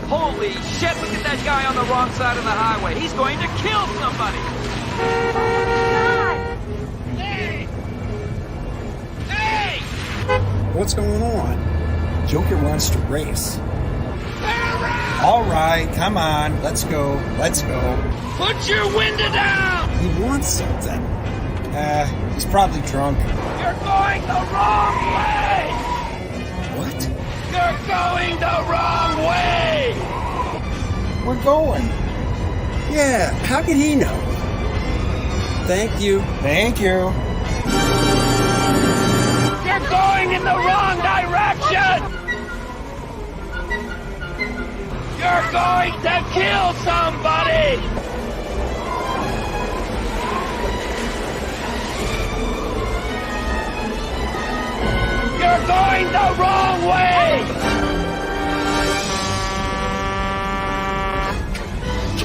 Holy shit, look at that guy on the wrong side of the highway. He's going to kill somebody. Hey! Hey! What's going on? Joker wants to race. All right, come on. Let's go. Let's go. Put your window down! He wants something. He's probably drunk. You're going the wrong way! What? You're going the wrong way! We're going. Yeah, how could he know? Thank you. Thank you. You're going in the wrong direction! You're going to kill somebody! You're going the wrong way!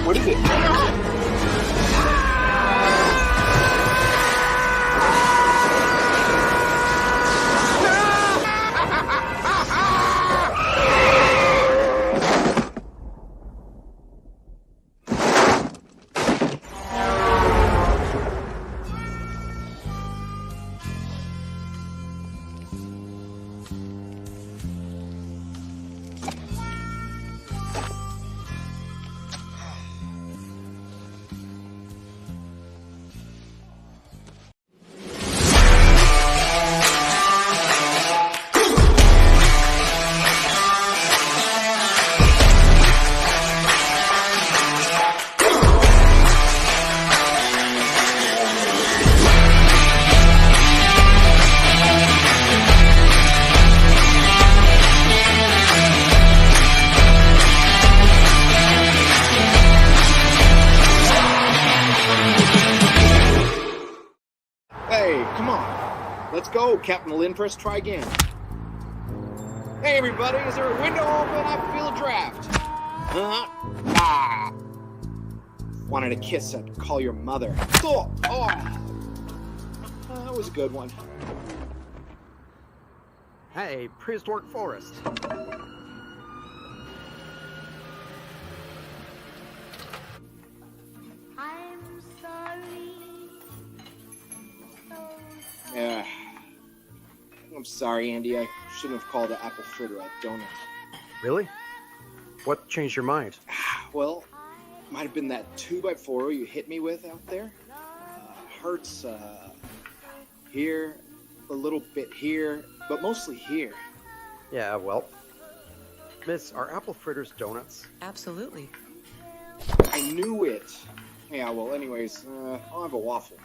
What is it? Let's go, Captain Lindfors. Try again. Hey, everybody, is there a window open? I feel a draft. Wanted a kiss and call your mother. Oh, that was a good one. Hey, prehistoric forest. I'm sorry. Yeah. I'm sorry, Andy. I shouldn't have called an apple fritter a donut. Really? What changed your mind? Well, might have been that 2x4 you hit me with out there. Hurts here, a little bit here, but mostly here. Yeah, well. Miss, are apple fritters donuts? Absolutely. I knew it. Yeah, well, anyways, I'll have a waffle.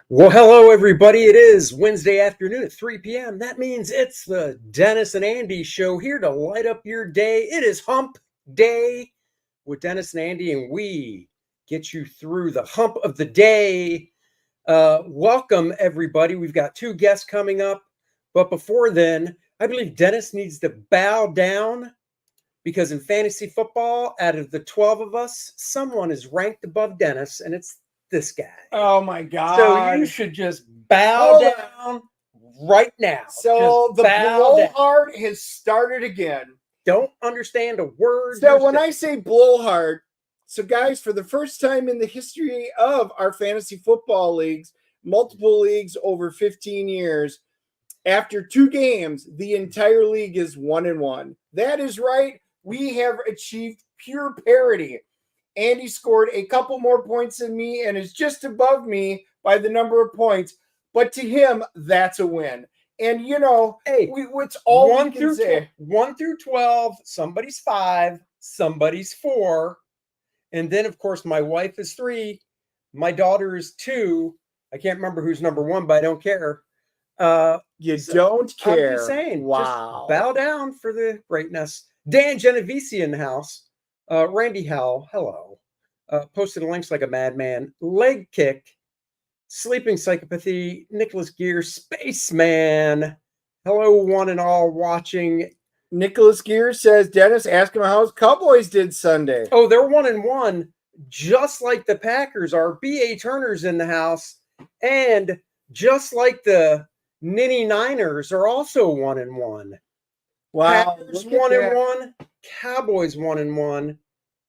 Well, hello, everybody. It is Wednesday afternoon at 3 p.m. That means it's the Dennis and Andy show here to light up your day. It is Hump Day with Dennis and Andy, and we get you through the hump of the day. Welcome, everybody. We've got two guests coming up. But before then, I believe Dennis needs to bow down because in fantasy football, out of the 12 of us, someone is ranked above Dennis, and it's this guy. Oh my God. So you should just bow down right now. So Just the bow down. blowhard has started again. Don't understand a word. So when I say blowhard, so guys, for the first time in the history of our fantasy football leagues, multiple leagues over 15 years, After 2 games, the entire league is 1-1. That is right. We have achieved pure parity. Andy scored a couple more points than me and is just above me by the number of points. But to him, that's a win. And, you know, Hey, it's all 1 we can through say. 1 through 12, somebody's 5, somebody's 4. And then, of course, my wife is 3. My daughter is 2. I can't remember who's number 1, but I don't care. You don't care. I'm just saying. Wow. Just bow down for the greatness. Dan Genovese in the house. Randy Howell, hello. Posted links like a madman. Leg kick. Sleeping Psychopathy. Nicholas Gear. Spaceman. Hello, one and all watching. Nicholas Gear says, Dennis, ask him how his Cowboys did Sunday. Oh, they're 1-1, just like the Packers are. B.A. Turner's in the house. And just like the Ninny Niners are also 1-1. Wow. Packers 1-1, Cowboys 1-1,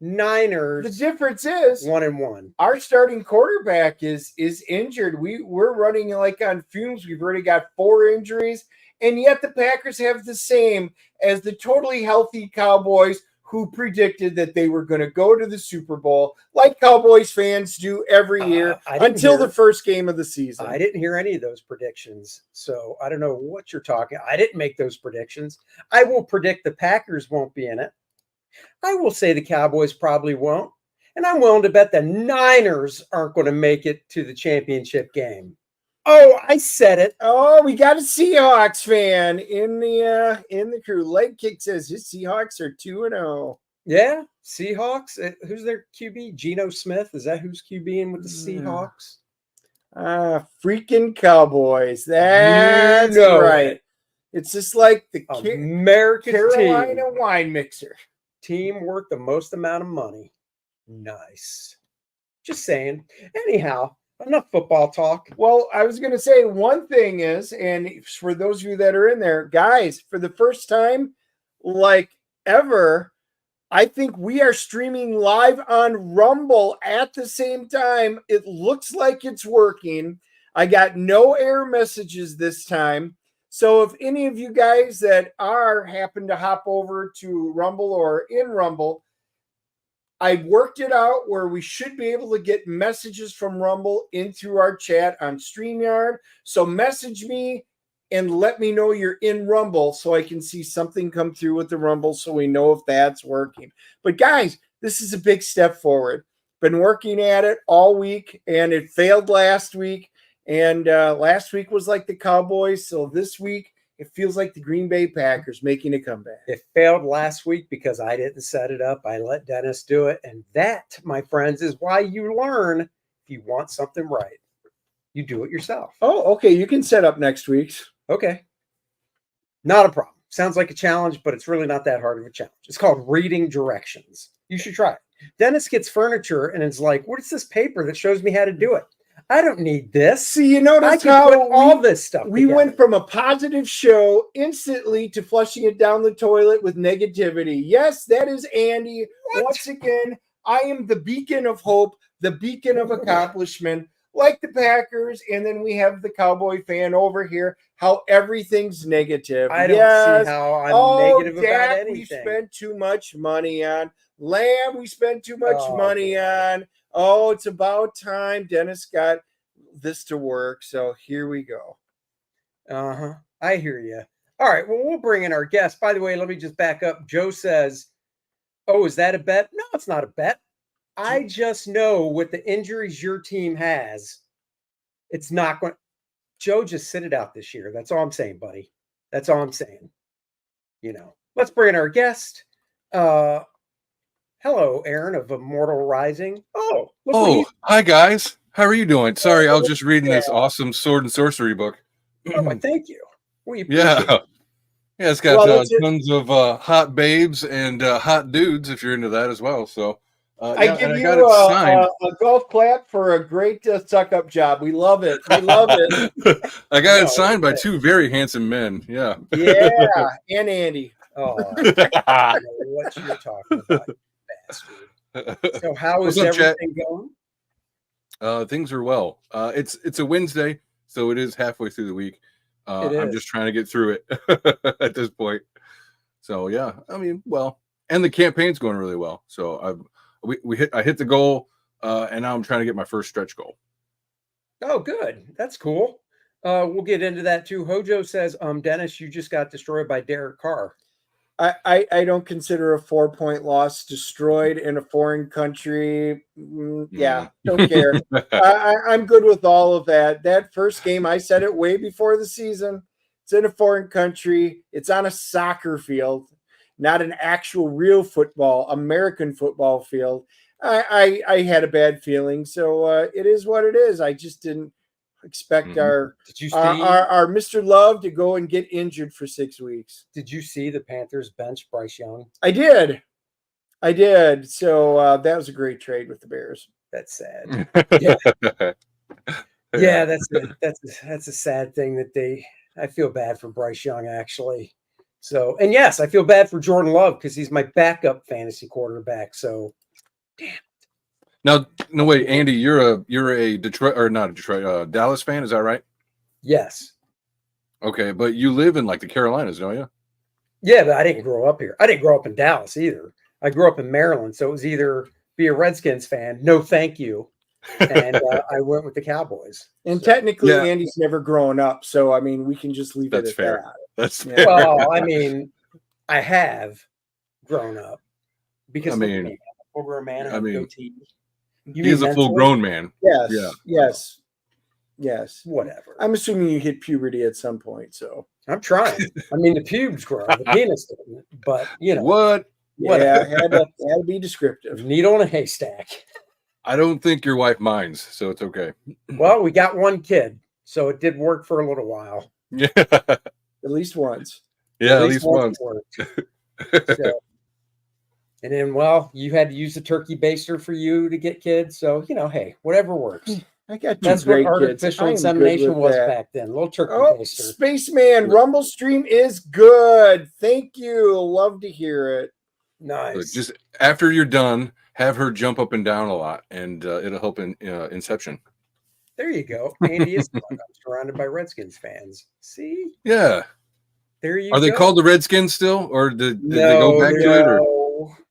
Niners. The difference is 1-1. Our starting quarterback is injured. We're running like on fumes. We've already got 4 injuries, and yet the Packers have the same as the totally healthy Cowboys, who predicted that they were going to go to the Super Bowl, like Cowboys fans do every year until the first game of the season. I didn't hear any of those predictions, so I don't know what you're talking. I didn't make those predictions. I will predict the Packers won't be in it. I will say the Cowboys probably won't, and I'm willing to bet the Niners aren't going to make it to the championship game. Oh, I said it. Oh, we got a Seahawks fan in the crew. Leg kick says his Seahawks are 2-0. Yeah, Seahawks. Who's their QB? Geno Smith. Is that who's QBing with the Seahawks? Freaking Cowboys. That's right. It's just like the American Carolina team. wine mixer. Team worth the most amount of money. Nice. Just saying. Anyhow, enough football talk. Well, I was going to say one thing is, and for those of you that are in there, guys, for the first time, like ever, I think we are streaming live on Rumble at the same time. It looks like it's working. I got no error messages this time. So if any of you guys that happen to hop over to Rumble or in Rumble, I worked it out where we should be able to get messages from Rumble into our chat on StreamYard. So message me and let me know you're in Rumble so I can see something come through with the Rumble so we know if that's working. But guys, this is a big step forward. Been working at it all week, and it failed last week. And last week was like the Cowboys. So this week, it feels like the Green Bay Packers making a comeback. It failed last week because I didn't set it up. I let Dennis do it. And that, my friends, is why you learn if you want something right. You do it yourself. Oh, okay. You can set up next week's. Okay. Not a problem. Sounds like a challenge, but it's really not that hard of a challenge. It's called reading directions. You should try it. Dennis gets furniture and it's like, what is this paper that shows me how to do it? I don't need this. See, you notice how put all this stuff we together. went from a positive show instantly to flushing it down the toilet with negativity. Yes, that is Andy. What? Once again, I am the beacon of hope, the beacon of accomplishment, like the Packers. And then we have the Cowboy fan over here, how everything's negative. I don't see how I'm negative about anything. We spent too much money on. Lamb, we spent too much money on. Oh, it's about time Dennis got this to work. So here we go. Uh-huh. I hear you. All right. Well, we'll bring in our guest. By the way, let me just back up. Joe says, oh, is that a bet? No, it's not a bet. I just know with the injuries your team has, it's not going. Joe, just sit it out this year. That's all I'm saying, buddy. That's all I'm saying. You know, let's bring in our guest. Hello, Aaron of Immortal Rising. Oh, hi guys. How are you doing? Sorry, I was just reading this awesome sword and sorcery book. Oh, thank you. Yeah, it's got tons of hot babes and hot dudes if you're into that as well. So I give you a golf clap for a great suck-up job. We love it. We love it. I got it signed by 2 very handsome men. Yeah. Yeah, and Andy. Oh, I don't know what you're talking about, you bastard. So how is everything going? Things are well. It's a Wednesday, so it is halfway through the week. I'm just trying to get through it at this point. So yeah, I mean, well, and the campaign's going really well. So I hit the goal, and now I'm trying to get my first stretch goal. Oh, good. That's cool. We'll get into that too. Hojo says, Dennis, you just got destroyed by Derek Carr. I don't consider a 4-point loss destroyed in a foreign country. Yeah, don't care. I'm good with all of that. That first game, I said it way before the season. It's in a foreign country. It's on a soccer field, not an actual real football, American football field. I had a bad feeling, so it is what it is. I just didn't expect our Mr. Love to go and get injured for 6 weeks. Did you see the Panthers bench Bryce Young? I did. So that was a great trade with the Bears. That's sad. Yeah, that's a sad thing that I feel bad for Bryce Young, actually. So, and yes, I feel bad for Jordan Love because he's my backup fantasy quarterback. So, damn. Now, no wait, Andy, you're a Detroit or not a Detroit, Dallas fan, is that right? Yes. Okay, but you live in like the Carolinas, don't you? Yeah, but I didn't grow up here. I didn't grow up in Dallas either. I grew up in Maryland, so it was either be a Redskins fan, no thank you, and I went with the Cowboys. And technically, Andy's never grown up, so I mean, we can just leave it at fair. that. That's fair. Well, I mean, I have grown up because over a man and a goatee. He is a full-grown man. Yes. Whatever. I'm assuming you hit puberty at some point, so I'm trying. I mean, the pubes grow, the penis didn't, but you know what? Yeah, had to be descriptive. Needle in a haystack. I don't think your wife minds, so it's okay. Well, we got one kid, so it did work for a little while. Yeah, at least once. Yeah, at least once. So, and then, well, you had to use the turkey baster for you to get kids. So, you know, hey, whatever works. I got That's what artificial insemination was back then. Little turkey baster. Spaceman, Rumble Stream is good. Thank you. Love to hear it. Nice. Look, just after you're done, have her jump up and down a lot, and it'll help in Inception. There you go. Andy is I'm surrounded by Redskins fans. See? Yeah. There you Are go. they called the Redskins still, or did they go back to it? Or?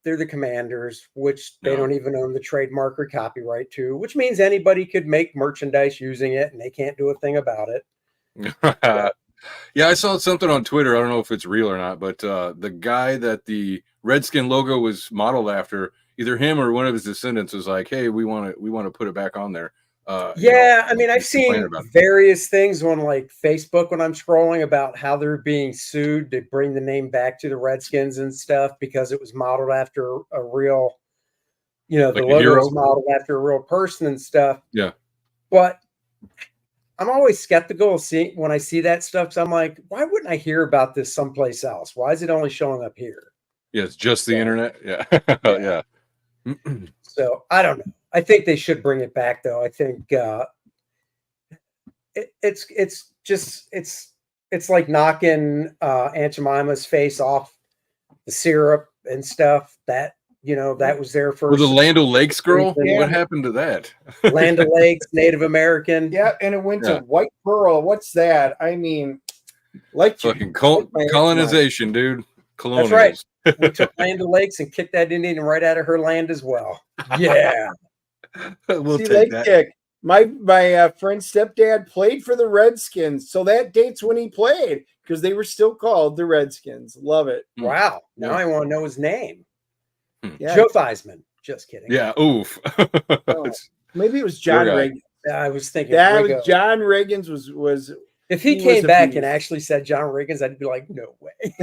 They're the Commanders, which they don't even own the trademark or copyright to, which means anybody could make merchandise using it, and they can't do a thing about it. Yeah, I saw something on Twitter. I don't know if it's real or not, but the guy that the Redskin logo was modeled after, either him or one of his descendants, was like, "Hey, we want to put it back on there." I mean, I've seen various things on like Facebook when I'm scrolling about how they're being sued to bring the name back to the Redskins and stuff because it was modeled after a real, the logo was modeled after a real person and stuff. Yeah. But I'm always skeptical when I see that stuff. So I'm like, why wouldn't I hear about this someplace else? Why is it only showing up here? Yeah, it's just the internet. Yeah. Yeah. So I don't know. I think they should bring it back, though. I think it's like knocking Aunt Jemima's face off the syrup and stuff. That that was there first. Was the Land O'Lakes girl? Yeah. What happened to that? Land O'Lakes, Native American. Yeah, and it went to White Pearl. What's that? I mean, like fucking colonization, dude. Colonials. That's right. We took Land O'Lakes and kicked that Indian right out of her land as well. Yeah. We'll take that. Kick. My friend's stepdad played for the Redskins, so that dates when he played because they were still called the Redskins. Love it. Wow. Now I want to know his name. Yeah. Joe Theismann. Just kidding. Yeah. Oof. Maybe it was John Reagan. I was thinking that was John Reagan's was. If he came back and actually said John Reagan's, I'd be like, no way.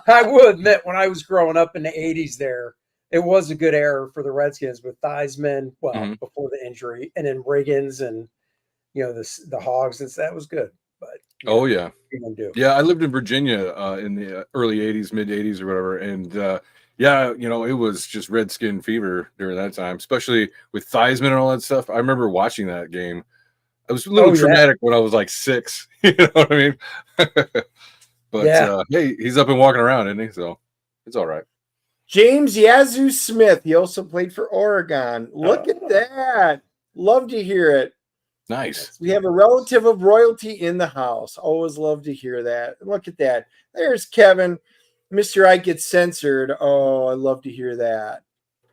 I will admit, when I was growing up in the 80s there, it was a good era for the Redskins with Theismann, before the injury, and then Riggins and, the Hogs. That was good. But yeah. Yeah, I lived in Virginia in the early 80s, mid 80s or whatever. And it was just Redskin fever during that time, especially with Theismann and all that stuff. I remember watching that game. It was a little traumatic when I was like 6. You know what I mean? But hey, he's up and walking around, isn't he? So it's all right. James Yazoo Smith. He also played for Oregon. Look at that. Love to hear it. Nice. We have a relative of royalty in the house. Always love to hear that. Look at that. There's Kevin. Mr. Ike gets censored. Oh, I love to hear that.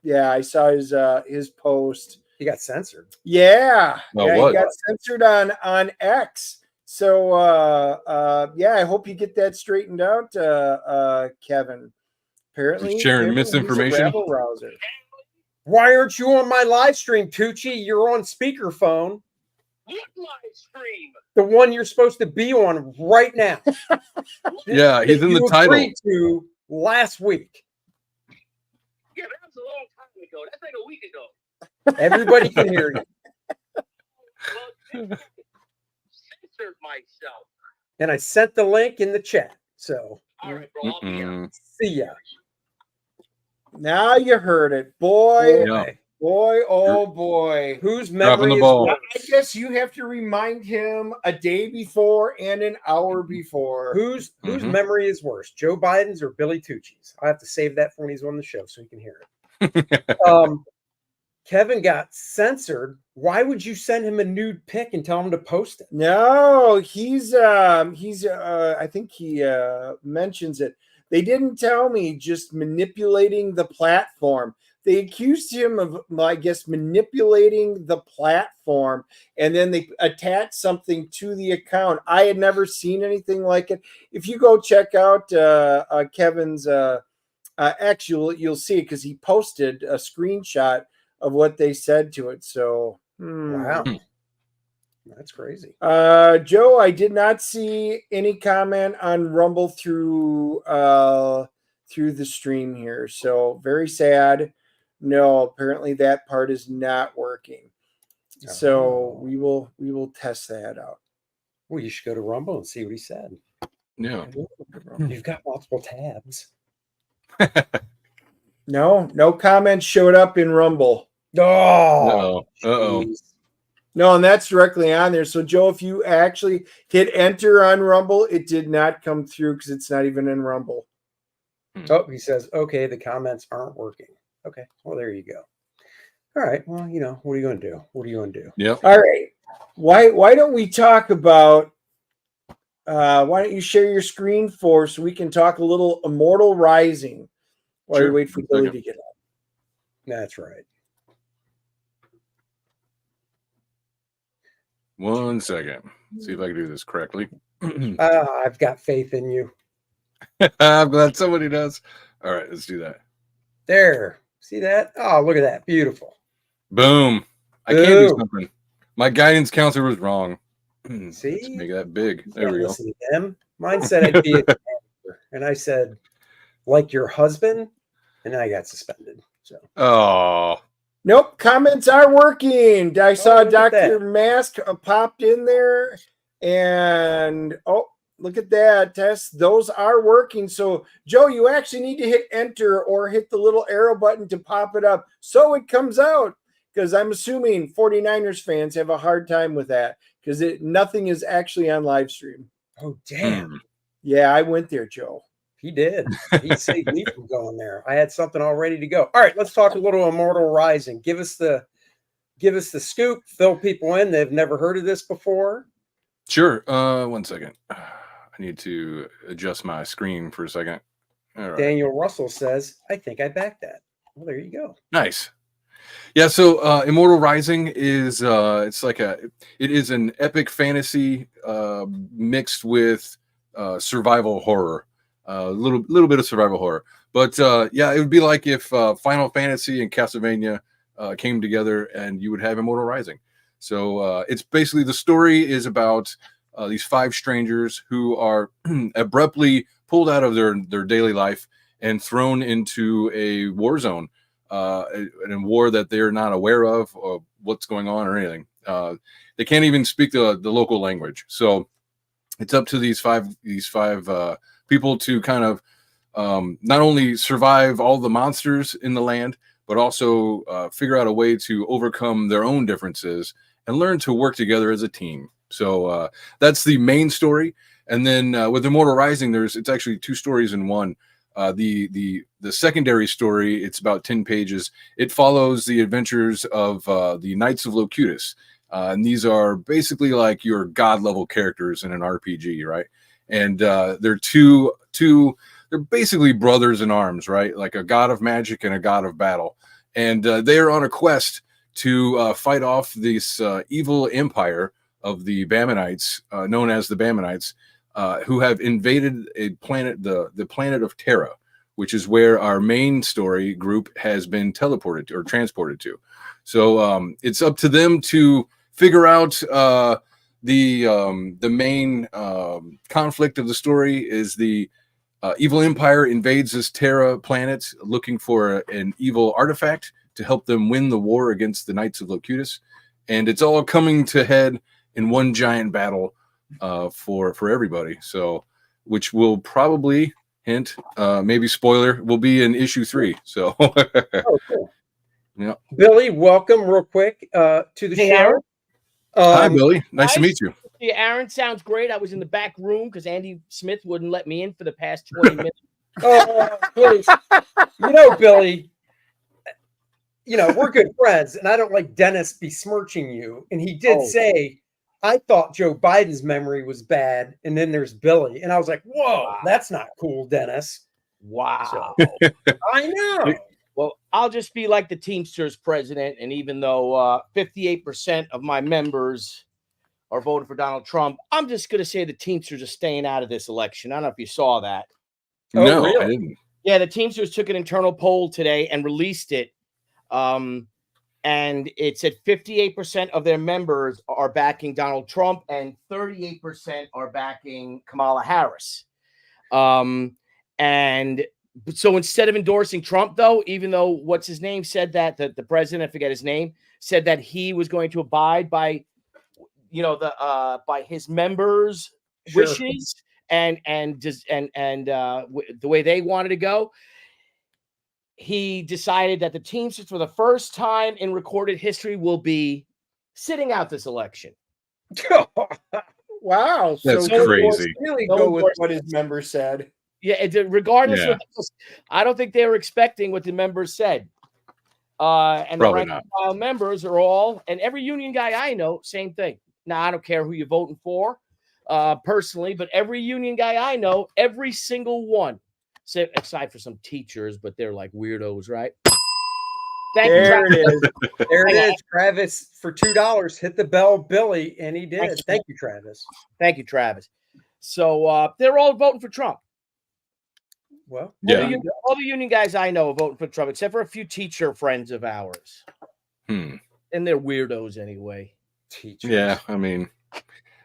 Yeah, I saw his post. He got censored. Yeah. Oh, yeah, what? he got censored on X. So yeah, I hope you get that straightened out, Kevin. Apparently, He's sharing he's a misinformation. rabble rouser. Why aren't you on my live stream, Tucci? You're on speakerphone. What live stream? The one you're supposed to be on right now. Yeah, he's in the You title. agreed to last week. Yeah, that was a long time ago. That's like a week ago. Everybody can hear you. Well, censored myself. And I sent the link in the chat. So All right, bro. I'll be here. see ya. Now you heard it, boy. Yeah. Boy, oh boy. Whose Dropping memory the is ball. worse? I guess you have to remind him a day before and an hour before. Whose memory is worse, Joe Biden's or Billy Tucci's? I have to save that for when he's on the show so he can hear it. Kevin got censored. Why would you send him a nude pic and tell him to post it? No, he's I think he mentions it. They didn't tell me, just manipulating the platform. They accused him of, I guess, manipulating the platform, and then they attached something to the account. I had never seen anything like it. If you go check out Kevin's X, you'll see it because he posted a screenshot of what they said to it. So, Wow. That's crazy. Joe, I did not see any comment on Rumble through the stream here. So very sad. No, apparently that part is not working. So we will test that out. Well, you should go to Rumble and see what he said. Yeah. You've got multiple tabs. No comments showed up in Rumble. Oh, Uh-oh. No, and that's directly on there. So, Joe, if you actually hit enter on Rumble, it did not come through because it's not even in Rumble. Oh, he says, okay, the comments aren't working. Okay, well, there you go. All right, well, you know, what are you going to do? What are you going to do? Yep. All right. Why don't we talk about, why don't you share your screen so we can talk a little Immortal Rising while Sure. you wait for Billy to get up. That's right. 1 second. See if I can do this correctly. I've got faith in you. I'm glad somebody does. All right, let's do that. There. See that? Oh, look at that. Beautiful. Boom. I can't do something. My guidance counselor was wrong. See? Let's make that big. There we go. Listen to them. Mine said I'd be a janitor, and I said, like your husband, and then I got suspended. So. Oh. Nope, comments are working. I saw look at Dr. that. Mask popped in there, and look at that, Tess. Those are working. So, Joe, you actually need to hit enter or hit the little arrow button to pop it up so it comes out, because I'm assuming 49ers fans have a hard time with that because nothing is actually on live stream. Oh, damn. Yeah, I went there, Joe. He did. He saved me from going there. I had something all ready to go. All right, let's talk a little Immortal Rising. Give us the scoop. Fill people in. They've never heard of this before. Sure. 1 second. I need to adjust my screen for a second. All right. Daniel Russell says, I think I backed that. Well, there you go. Nice. Yeah, so Immortal Rising is it is an epic fantasy mixed with survival horror. A little bit of survival horror. But yeah, it would be like if Final Fantasy and Castlevania came together and you would have Immortal Rising. So it's basically, the story is about these 5 strangers who are abruptly pulled out of their daily life and thrown into a war zone, in a war that they're not aware of or what's going on or anything. They can't even speak the local language. So it's up to these five people to kind of not only survive all the monsters in the land, but also figure out a way to overcome their own differences and learn to work together as a team. So that's the main story. And then with Immortal Rising, it's actually 2 stories in one. The secondary story, it's about 10 pages. It follows the adventures of the Knights of Locutus. And these are basically like your god level characters in an RPG, right? And they're they're basically brothers in arms, right? Like a god of magic and a god of battle. And they are on a quest to fight off this evil empire of the Bammonites, known as the Bammonites, who have invaded a planet, the planet of Terra, which is where our main story group has been teleported to, or transported to. So it's up to them to figure out the main conflict of the story is the evil empire invades this Terra planet looking for an evil artifact to help them win the war against the Knights of Locutus. And it's all coming to head in one giant battle for everybody. So, which will probably hint, maybe spoiler, will be in issue 3. So, Oh, cool. Yeah. Billy, welcome real quick to the show. Aaron. Hi, Billy. Nice to meet you. Yeah, Aaron, sounds great. I was in the back room because Andy Smith wouldn't let me in for the past 20 minutes. Oh, please. Billy, we're good friends, and I don't like Dennis besmirching you. And he did say, I thought Joe Biden's memory was bad, and then there's Billy. And I was like, whoa, that's not cool, Dennis. Wow. So, I know. Well, I'll just be like the Teamsters president, and even though 58% of my members are voting for Donald Trump, I'm just going to say the Teamsters are staying out of this election. I don't know if you saw that. No, really? I didn't. Yeah, the Teamsters took an internal poll today and released it. And it said 58% of their members are backing Donald Trump and 38% are backing Kamala Harris. And so instead of endorsing Trump, though, even though what's his name said that the president, I forget his name, said that he was going to abide by, by his members' wishes and the way they wanted to go. He decided that the Teamsters, for the first time in recorded history, will be sitting out this election. Wow, that's so crazy. Really go with what his members said. Yeah, regardless of this, I don't think they were expecting what the members said. And probably the rank and file members are all, and every union guy I know, same thing. Now, I don't care who you're voting for personally, but every union guy I know, every single one, aside for some teachers, but they're like weirdos, right? There it is. There it is. Travis, for $2, hit the bell, Billy, and he did. Thank you, Travis. Thank you, Travis. So they're all voting for Trump. Well, all the union guys I know are voting for Trump, except for a few teacher friends of ours. And they're weirdos anyway. Teachers. Yeah, I mean,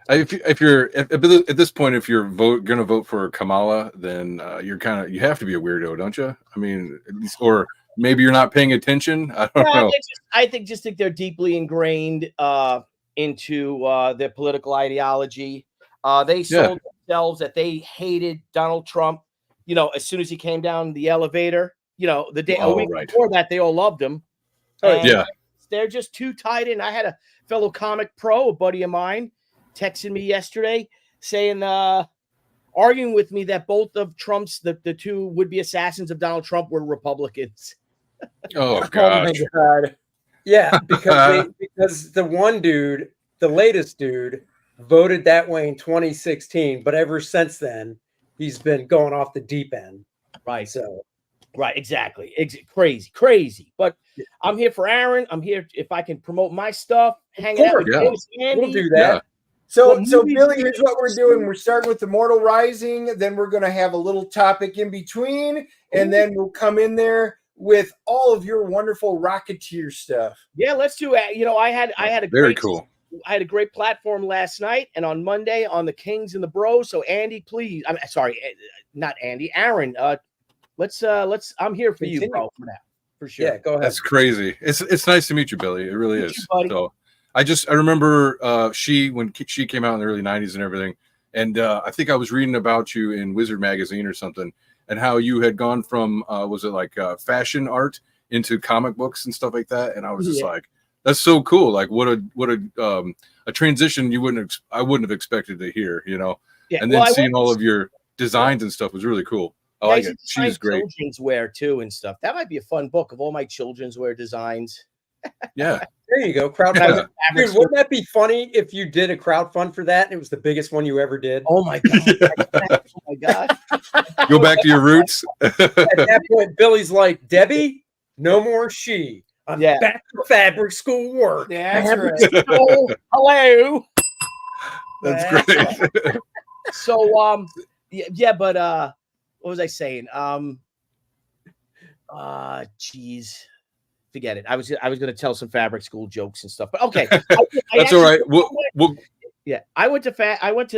if you're at this point, if you're gonna vote for Kamala, then you have to be a weirdo, don't you? I mean, at least, or maybe you're not paying attention. I don't know. I think they're deeply ingrained into their political ideology. They sold themselves that they hated Donald Trump. As soon as he came down the elevator, the day a week before that, they all loved him. They're just too tied in. I had a fellow comic pro, a buddy of mine, texting me yesterday saying, arguing with me that both of Trump's, the two would-be assassins of Donald Trump were Republicans. Oh, gosh. Oh, my God. Yeah, because the one dude, the latest dude, voted that way in 2016, but ever since then, he's been going off the deep end. Right. So, right. Exactly. Crazy. But I'm here for Aaron. I'm here if I can promote my stuff. Hang out with Andy. We'll do that. Yeah. So Billy, here's what we're doing. We're starting with Immortal Rising. Then we're going to have a little topic in between. And then we'll come in there with all of your wonderful Rocketeer stuff. Yeah, let's do it. I had a very cool. I had a great platform last night and on Monday on the Kings and the Bros. So Andy, please, I'm sorry, not Andy, Aaron. Let's I'm here for you, bro, for that, for sure. Yeah, go ahead. That's crazy. It's nice to meet you, Billy. It really is. You, so I remember when she came out in the early 90s and everything, and I think I was reading about you in Wizard magazine or something, and how you had gone from was it like fashion art into comic books and stuff like that, and I was just like, that's so cool. Like what a transition I wouldn't have expected to hear, Yeah. And then seeing all of your designs and stuff was really cool. I like it. She's great. Children's wear too and stuff. That might be a fun book of all my children's wear designs. Yeah. There you go. Crowdfund. Dude, wouldn't that be funny if you did a crowdfund for that and it was the biggest one you ever did? Oh my god! Oh my god! Go back to your roots. At that point, Billy's like, Debbie, no more she. I'm back to fabric school work. That's Fabric right. school. Hello. That's great. So yeah, but what was I saying? Geez. Forget it. I was going to tell some fabric school jokes and stuff, but okay. That's all right. I went to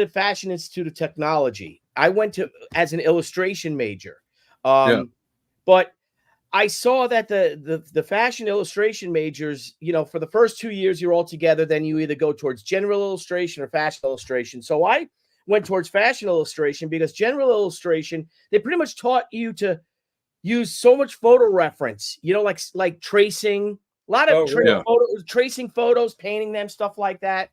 the Fashion Institute of Technology. I went to as an illustration major, but I saw that the fashion illustration majors, you know, for the first 2 years you're all together. Then you either go towards general illustration or fashion illustration. So I went towards fashion illustration because general illustration, they pretty much taught you to use so much photo reference, you know, like tracing, a lot of tracing photos, painting them, stuff like that.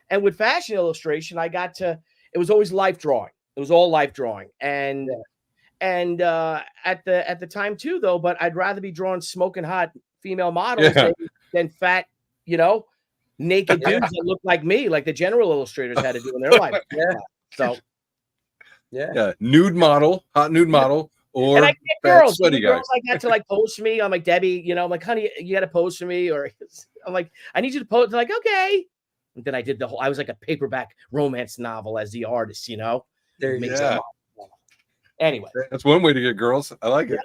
And with fashion illustration, it was always life drawing. It was all life drawing. And at the time too, though, but I'd rather be drawing smoking hot female models than fat, you know, naked dudes that look like me, like the general illustrators had to do in their life. So nude model, hot nude model. Or and I get girls, sweaty guys. I got to like pose for me. I'm like, Debbie, you know, I'm like, honey, you got to pose for me. Or I'm like, I need you to pose. They're like, okay. And then I did I was like a paperback romance novel as the artist, you know. Anyway, that's one way to get girls. I like it.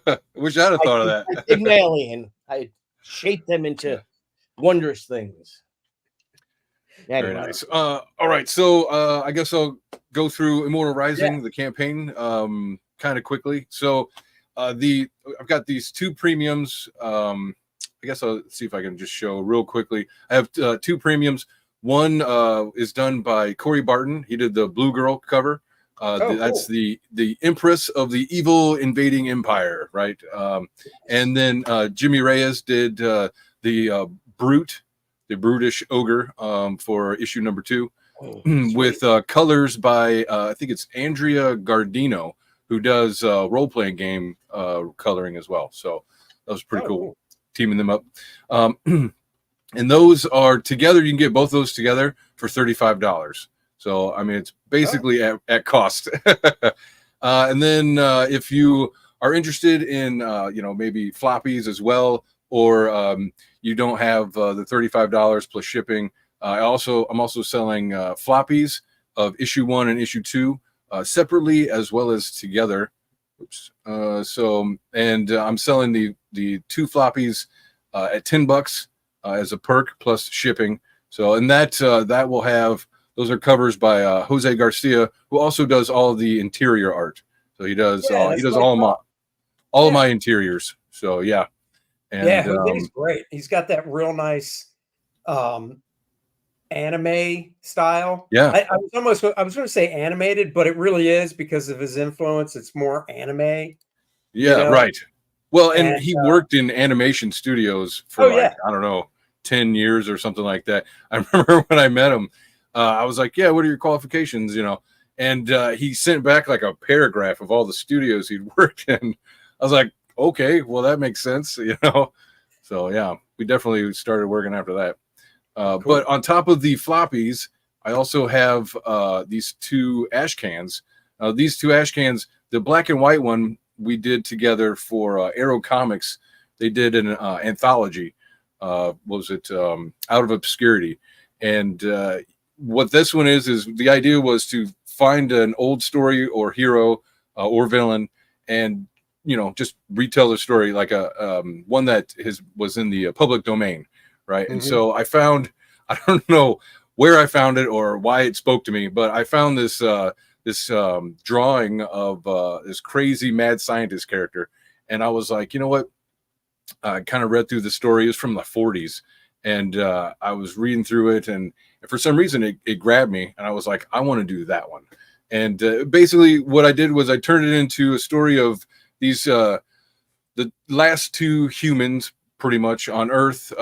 I wish I'd have thought of that. Pygmalion. I shaped them into wondrous things. Anyway. Very nice. All right, so I guess I'll go through Immortal Rising, the campaign, kind of quickly. So I've got these two premiums. I guess I'll see if I can just show real quickly. I have two premiums. One is done by Corey Barton. He did the Blue Girl cover. That's cool. the Empress of the Evil Invading Empire, right? And then Jimmy Reyes did the Brute, the Brutish Ogre, for issue number 2, with colors by I think it's Andrea Gardino, who does role-playing game coloring as well. So that was pretty cool, teaming them up. And those are together. You can get both those together for $35. So, I mean, it's basically at cost. And then if you are interested in, maybe floppies as well, or you don't have the $35 plus shipping, I'm also selling floppies of issue 1 and issue 2 separately as well as together. Oops. I'm selling the 2 floppies at $10 as a perk plus shipping. So, and that will have. Those are covers by Jose Garcia, who also does all of the interior art. So he does all of my interiors. So and Jose's great. He's got that real nice anime style. Yeah, I was going to say animated, but it really is because of his influence. It's more anime. Yeah, right. Well, and he worked in animation studios for I don't know, 10 years or something like that. I remember when I met him. I was like, yeah, what are your qualifications, And he sent back like a paragraph of all the studios he'd worked in. I was like, okay, well, that makes sense, So, yeah, we definitely started working after that. Cool. But on top of the floppies, I also have these 2 ash cans. These 2 ash cans, the black and white one we did together for Arrow Comics. They did an anthology. Out of Obscurity. And what this one is the idea was to find an old story or hero or villain and just retell the story like a one that was in the public domain, right? And so I don't know where I found it or why it spoke to me, but I found this drawing of this crazy mad scientist character, and I was like, you know what, I kind of read through the story. It's from the 40s, and I was reading through it, and for some reason it grabbed me, and I was like, I want to do that one. And basically what I did was I turned it into a story of these the last 2 humans pretty much on Earth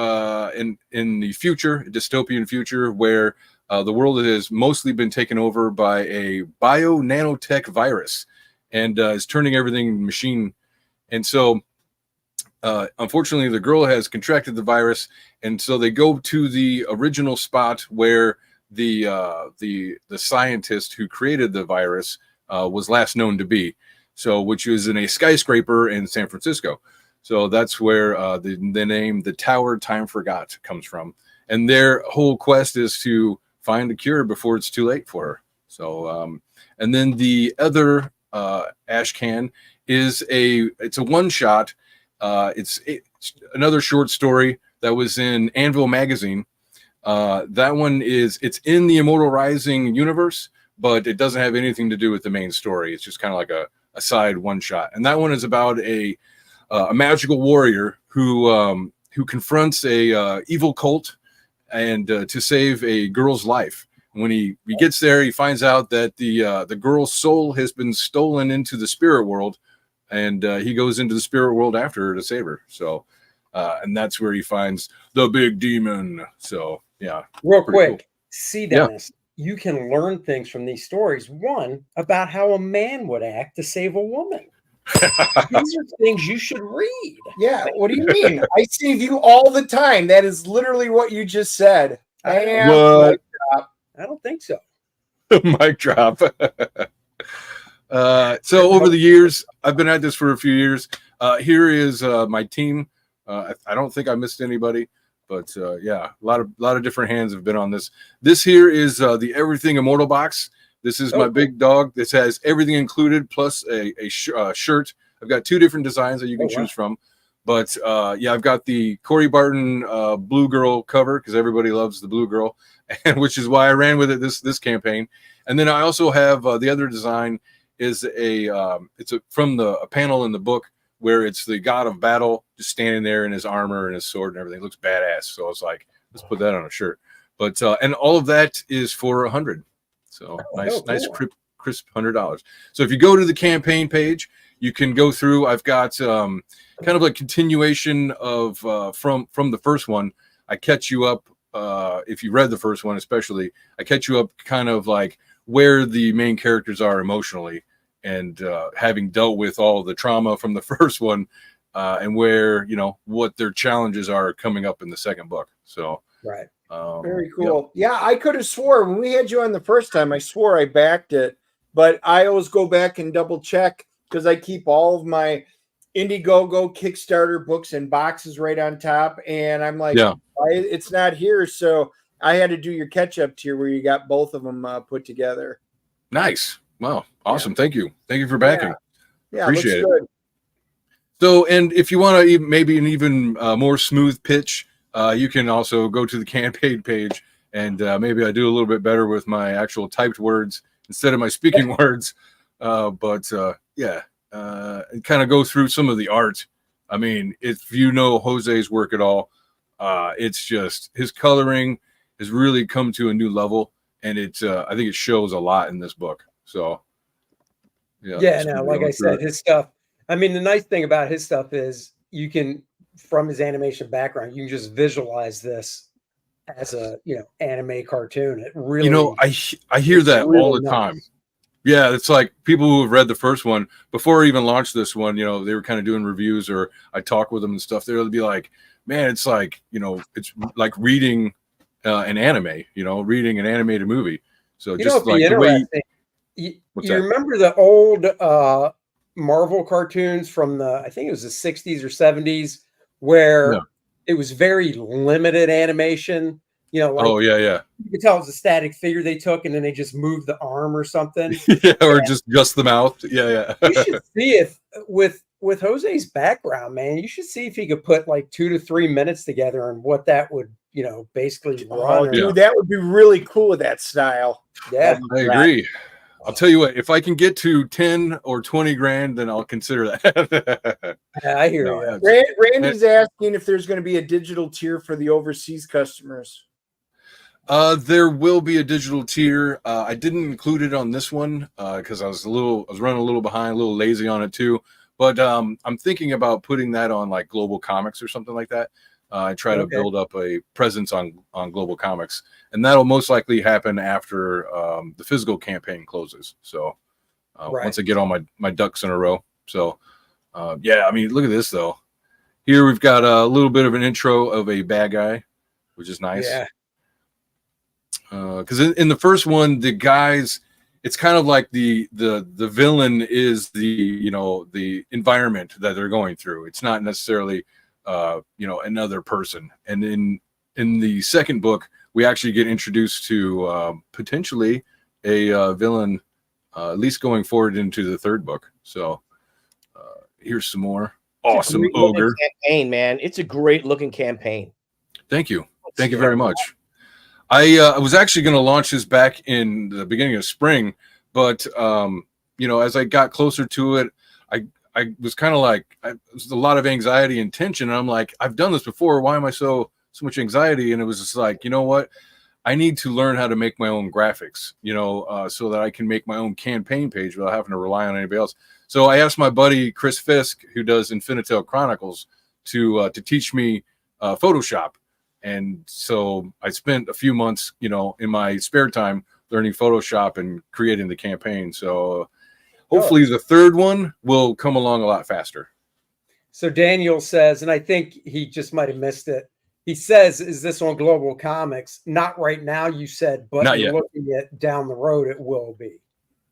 in the future, a dystopian future, where the world has mostly been taken over by a bio-nanotech virus and is turning everything machine. And so unfortunately, the girl has contracted the virus, and so they go to the original spot where the scientist who created the virus was last known to be. So, which is in a skyscraper in San Francisco. So that's where the name "The Tower Time Forgot" comes from, and their whole quest is to find a cure before it's too late for her. So, and then the other ash can is it's a one shot. It's another short story that was in Anvil magazine. That one it's in the Immortal Rising universe, but it doesn't have anything to do with the main story. It's just kind of like a side one shot, and that one is about a magical warrior who confronts a evil cult and to save a girl's life. When he gets there, he finds out that the girl's soul has been stolen into the spirit world, and he goes into the spirit world after her to save her. So, and that's where he finds the big demon. So, yeah. Real quick, cool. see, Dennis, you can learn things from these stories. One, about how a man would act to save a woman. These are things you should read. Yeah, what do you mean? I save you all the time. That is literally what you just said. What? I don't think so. Mic drop. So over the years, I've been at this for a few years. Here is my team. I don't think I missed anybody, but yeah, a lot of different hands have been on this. This here is the Everything Immortal box. This is my big dog. This has everything included plus a shirt. I've got 2 different designs that you can choose from. But yeah, I've got the Corey Barton Blue Girl cover because everybody loves the Blue Girl, and which is why I ran with it this campaign. And then I also have the other design is it's from a panel in the book where it's the God of Battle just standing there in his armor and his sword and everything. It looks badass. So I was like, let's put that on a shirt. But and all of that is for $100. So nice crisp $100. So if you go to the campaign page, you can go through. I've got kind of a continuation of from the first one. I catch you up if you read the first one, especially. I catch you up kind of like where the main characters are emotionally, and having dealt with all the trauma from the first one, and where what their challenges are coming up in the second book. So right. Very cool. Yeah, I could have swore when we had you on the first time, I swore I backed it, but I always go back and double check because I keep all of my Indiegogo Kickstarter books and boxes right on top. And I'm like, it's not here. So I had to do your catch up tier where you got both of them put together. Nice. Wow. Awesome. Yeah. Thank you. Thank you for backing. Yeah. Appreciate it. Good. So, and if you want to maybe an even more smooth pitch, you can also go to the campaign page, and maybe I do a little bit better with my actual typed words instead of my speaking words. But yeah, and kind of go through some of the art. I mean, if you know Jose's work at all, it's just his coloring has really come to a new level, and I think it shows a lot in this book. So yeah. Now, like I said, his stuff. I mean, the nice thing about his stuff is you can, from his animation background, you can just visualize this as a anime cartoon. It really, I hear that really all the time. Yeah, it's like people who have read the first one before I even launched this one. They were kind of doing reviews, or I talk with them and stuff. They'll be like, "Man, it's like it's like reading an anime. Reading an animated movie." So just like the way. You remember the old Marvel cartoons from I think it was the 60s or 70s, where it was very limited animation. Like, yeah. You could tell it was a static figure they took, and then they just moved the arm or something. Or just the mouth. Yeah. You should see if with Jose's background, man, you should see if he could put like 2 to 3 minutes together and what that would, basically run. Dude, that would be really cool with that style. Yeah, I agree. I'll tell you what, if I can get to 10 or 20 grand, then I'll consider that. Yeah, I hear you. Randy's asking if there's going to be a digital tier for the overseas customers. There will be a digital tier. I didn't include it on this one because I was running a little behind, a little lazy on it too. But I'm thinking about putting that on like Global Comics or something like that. I try to build up a presence on Global Comics, and that'll most likely happen after the physical campaign closes. So once I get all my ducks in a row. So yeah, I mean, look at this though. Here we've got a little bit of an intro of a bad guy, which is nice. Yeah. Because in the first one, the guys, it's kind of like the villain is the environment that they're going through. It's not necessarily another person. And in the second book, we actually get introduced to potentially a villain, at least going forward into the third book. So here's some more awesome ogre campaign, man. It's a great looking campaign. Thank you very much. I was actually going to launch this back in the beginning of spring, but as I got closer to it, I was kind of like, it was a lot of anxiety and tension. And I'm like, I've done this before. Why am I so much anxiety? And it was just like, you know what? I need to learn how to make my own graphics, so that I can make my own campaign page without having to rely on anybody else. So I asked my buddy Chris Fisk, who does Infinitel Chronicles, to teach me Photoshop. And so I spent a few months, in my spare time learning Photoshop and creating the campaign. So hopefully the third one will come along a lot faster. So Daniel says, and I think he just might have missed it. He says, is this on Global Comics? Not right now, you said, but not you're yet. Looking at down the road, it will be.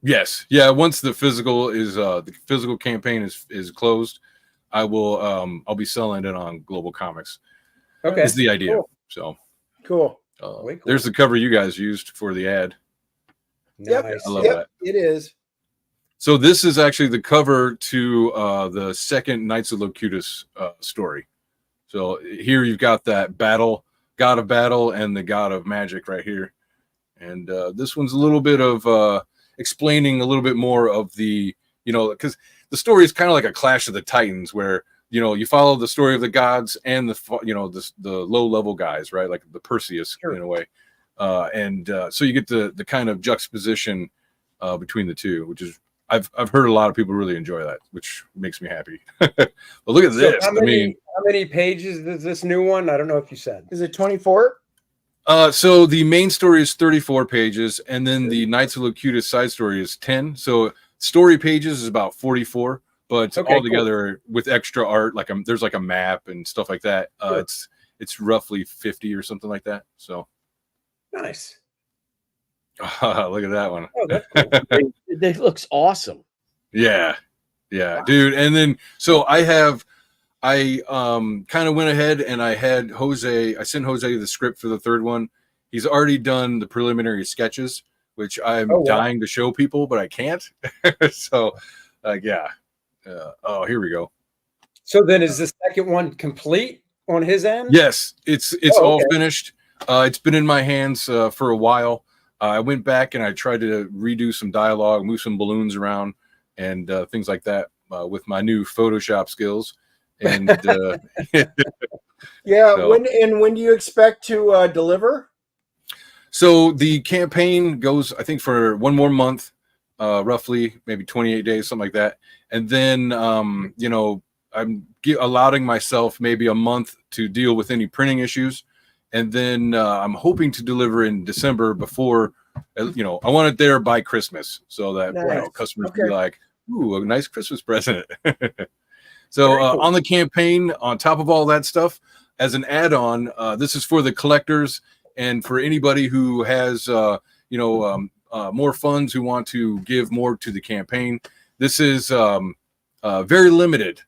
Yes. Yeah. Once the physical campaign is closed, I will, I'll be selling it on Global Comics. Okay. Is the idea. Cool. So cool. Cool. There's the cover you guys used for the ad. Yep. Nice. I love that. It is. So this is actually the cover to the second Knights of Locutus story. So here you've got that battle, god of battle, and the god of magic right here. And this one's a little bit of explaining a little bit more of the, because the story is kind of like a Clash of the Titans, where you follow the story of the gods and the low level guys, right? Like the Perseus in a way. So you get the kind of juxtaposition between the two, which is, I've heard a lot of people really enjoy that, which makes me happy. But look at this. How many pages is this new one? I don't know if you said. Is it 24? So the main story is 34 pages, and then the Knights of Locutus side story is 10. So story pages is about 44, but altogether with extra art, there's like a map and stuff like that. It's roughly 50 or something like that. So nice. Look at that one. Oh, that's cool. It looks awesome. Yeah, dude. And then so I kind of went ahead and I sent Jose the script for the third one. He's already done the preliminary sketches, which I'm dying to show people, but I can't. So here we go. So then is the second one complete on his end? Yes, it's all finished. It's been in my hands for a while. I went back and I tried to redo some dialogue, move some balloons around, and things like that with my new Photoshop skills. And when do you expect to deliver? So the campaign goes, I think, for one more month, roughly, maybe 28 days, something like that. And then, I'm allowing myself maybe a month to deal with any printing issues. And then I'm hoping to deliver in December before, I want it there by Christmas so that customers can be like, ooh, a nice Christmas present. So cool. On the campaign, on top of all that stuff, as an add-on, this is for the collectors and for anybody who has, more funds who want to give more to the campaign. This is very limited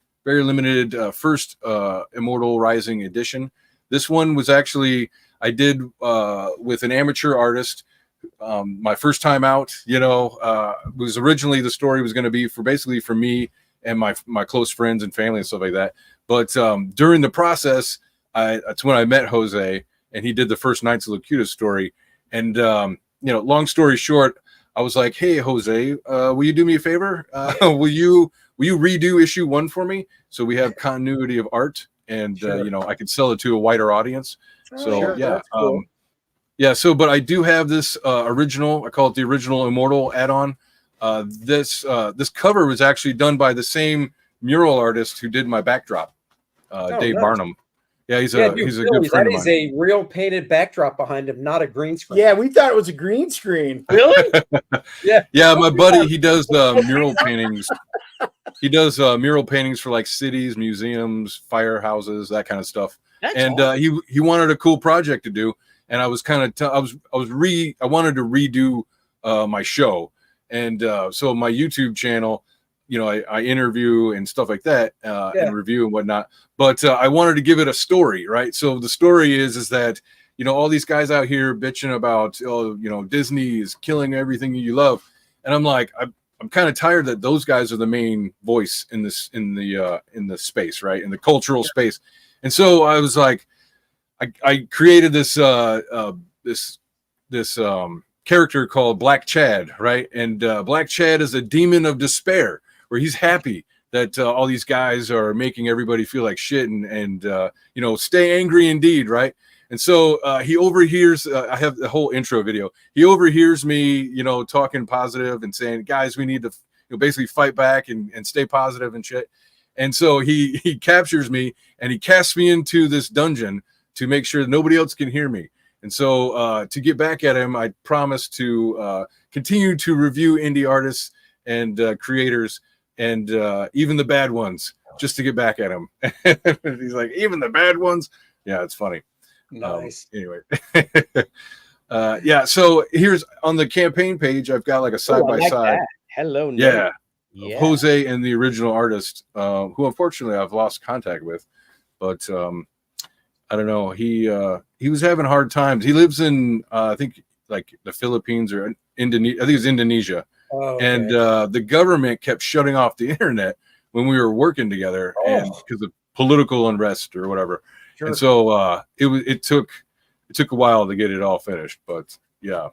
first Immortal Rising edition. This one was actually, I did with an amateur artist, my first time out, was originally the story was going to be for me and my close friends and family and stuff like that. But during the process, that's when I met Jose, and he did the first Knights of Locutus story. And, long story short, I was like, hey, Jose, will you do me a favor? Will you redo issue 1 for me so we have continuity of art? And I could sell it to a wider audience. Cool. But I do have this original. I call it the original Immortal add-on. This cover was actually done by the same mural artist who did my backdrop, Dave Barnum. Yeah, he's a good friend of mine. That is a real painted backdrop behind him, not a green screen. Yeah, we thought it was a green screen. Really? Yeah, my buddy, he does mural paintings. He does mural paintings for like cities, museums, firehouses, that kind of stuff. That's and he wanted a cool project to do, and I was kind of I wanted to redo my show, and so my YouTube channel, you know, I interview and stuff like that, and review and whatnot. But I wanted to give it a story, right? So the story is that, you know, all these guys out here bitching about, oh, you know, Disney is killing everything you love, and I'm like, I'm kind of tired that those guys are the main voice in this in the space, right, in the cultural space. And so I was like, I created this character called Black Chad, right? And Black Chad is a demon of despair, where he's happy that all these guys are making everybody feel like shit, and you know, stay angry indeed, right? And so he overhears, I have the whole intro video. He overhears me, you know, talking positive and saying, guys, we need to, you know, basically fight back and stay positive and shit. And so he captures me and he casts me into this dungeon to make sure that nobody else can hear me. And so to get back at him, I promised to continue to review indie artists and creators, and even the bad ones, just to get back at him. He's like, even the bad ones? Yeah, it's funny. Nice. Anyway. Yeah, so here's on the campaign page, I've got like a side-by-side. Hello, yeah. Jose and the original artist, who unfortunately I've lost contact with, but I don't know. He was having hard times. He lives in I think like the Philippines or Indonesia. I think it's Indonesia. Oh, okay. And the government kept shutting off the internet when we were working together, and because of political unrest or whatever. Sure. And so it took a while to get it all finished, but yeah.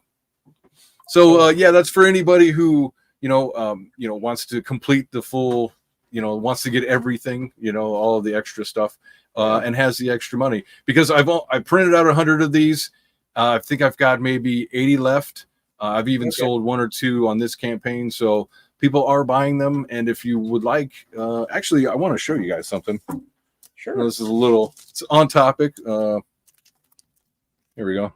So yeah, that's for anybody who wants to complete the full, wants to get everything, all of the extra stuff, and has the extra money, because I printed out 100 of these. I think I've got maybe 80 left. I've even sold 1 or 2 on this campaign, so people are buying them. And if you would like, actually, I want to show you guys something. Sure. This is it's on topic. Here we go.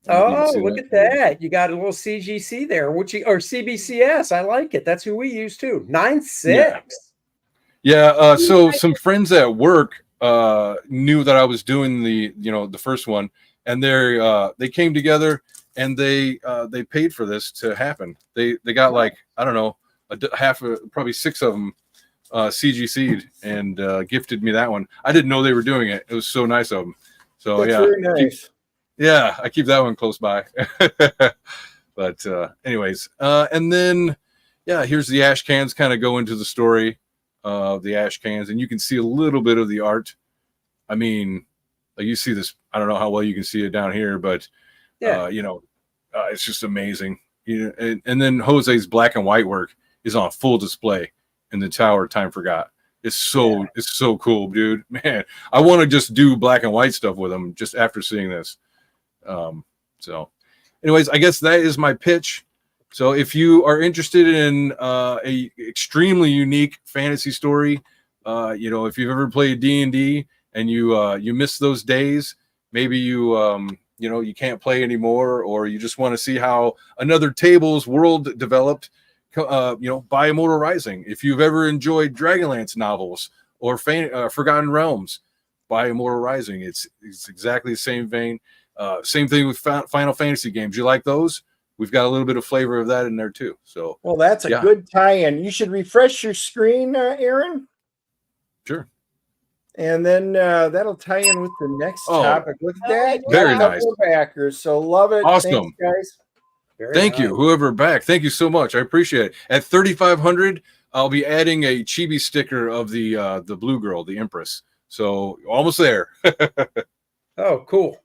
Oh, look at that. You got a little CGC there, or CBCS. I like it. That's who we use too. 9.6. Yeah. So some friends at work knew that I was doing the first one, and they came together and they paid for this to happen. They got like, I don't know, probably 6 of them CGC'd and gifted me that one. I didn't know they were doing it. It was so nice of them. So that's yeah, very nice. Yeah, I keep that one close by. But anyways, and then here's the ash cans. Kind of go into the story of the ash cans, and you can see a little bit of the art. I mean, like you see this. I don't know how well you can see it down here, but it's just amazing. And then Jose's black and white work is on full display in the Tower Time Forgot. It's so cool, dude. Man, I want to just do black and white stuff with them just after seeing this. So anyways, I guess that is my pitch. So if you are interested in a extremely unique fantasy story, if you've ever played D&D and you miss those days, maybe you can't play anymore, or you just want to see how another table's world developed, buy Immortal Rising. If you've ever enjoyed Dragonlance novels or Forgotten Realms, buy Immortal Rising. It's exactly the same vein. Same thing with Final Fantasy games. You like those? We've got a little bit of flavor of that in there too. So, well, that's a good tie-in. You should refresh your screen, Aaron. Sure. And then that'll tie in with the next topic. Look at that. Very nice. Backers. So love it. Awesome. Thanks, guys. Thank you. Whoever backed. Thank you so much. I appreciate it. At 3,500, I'll be adding a chibi sticker of the blue girl, the Empress. So almost there. Oh, cool.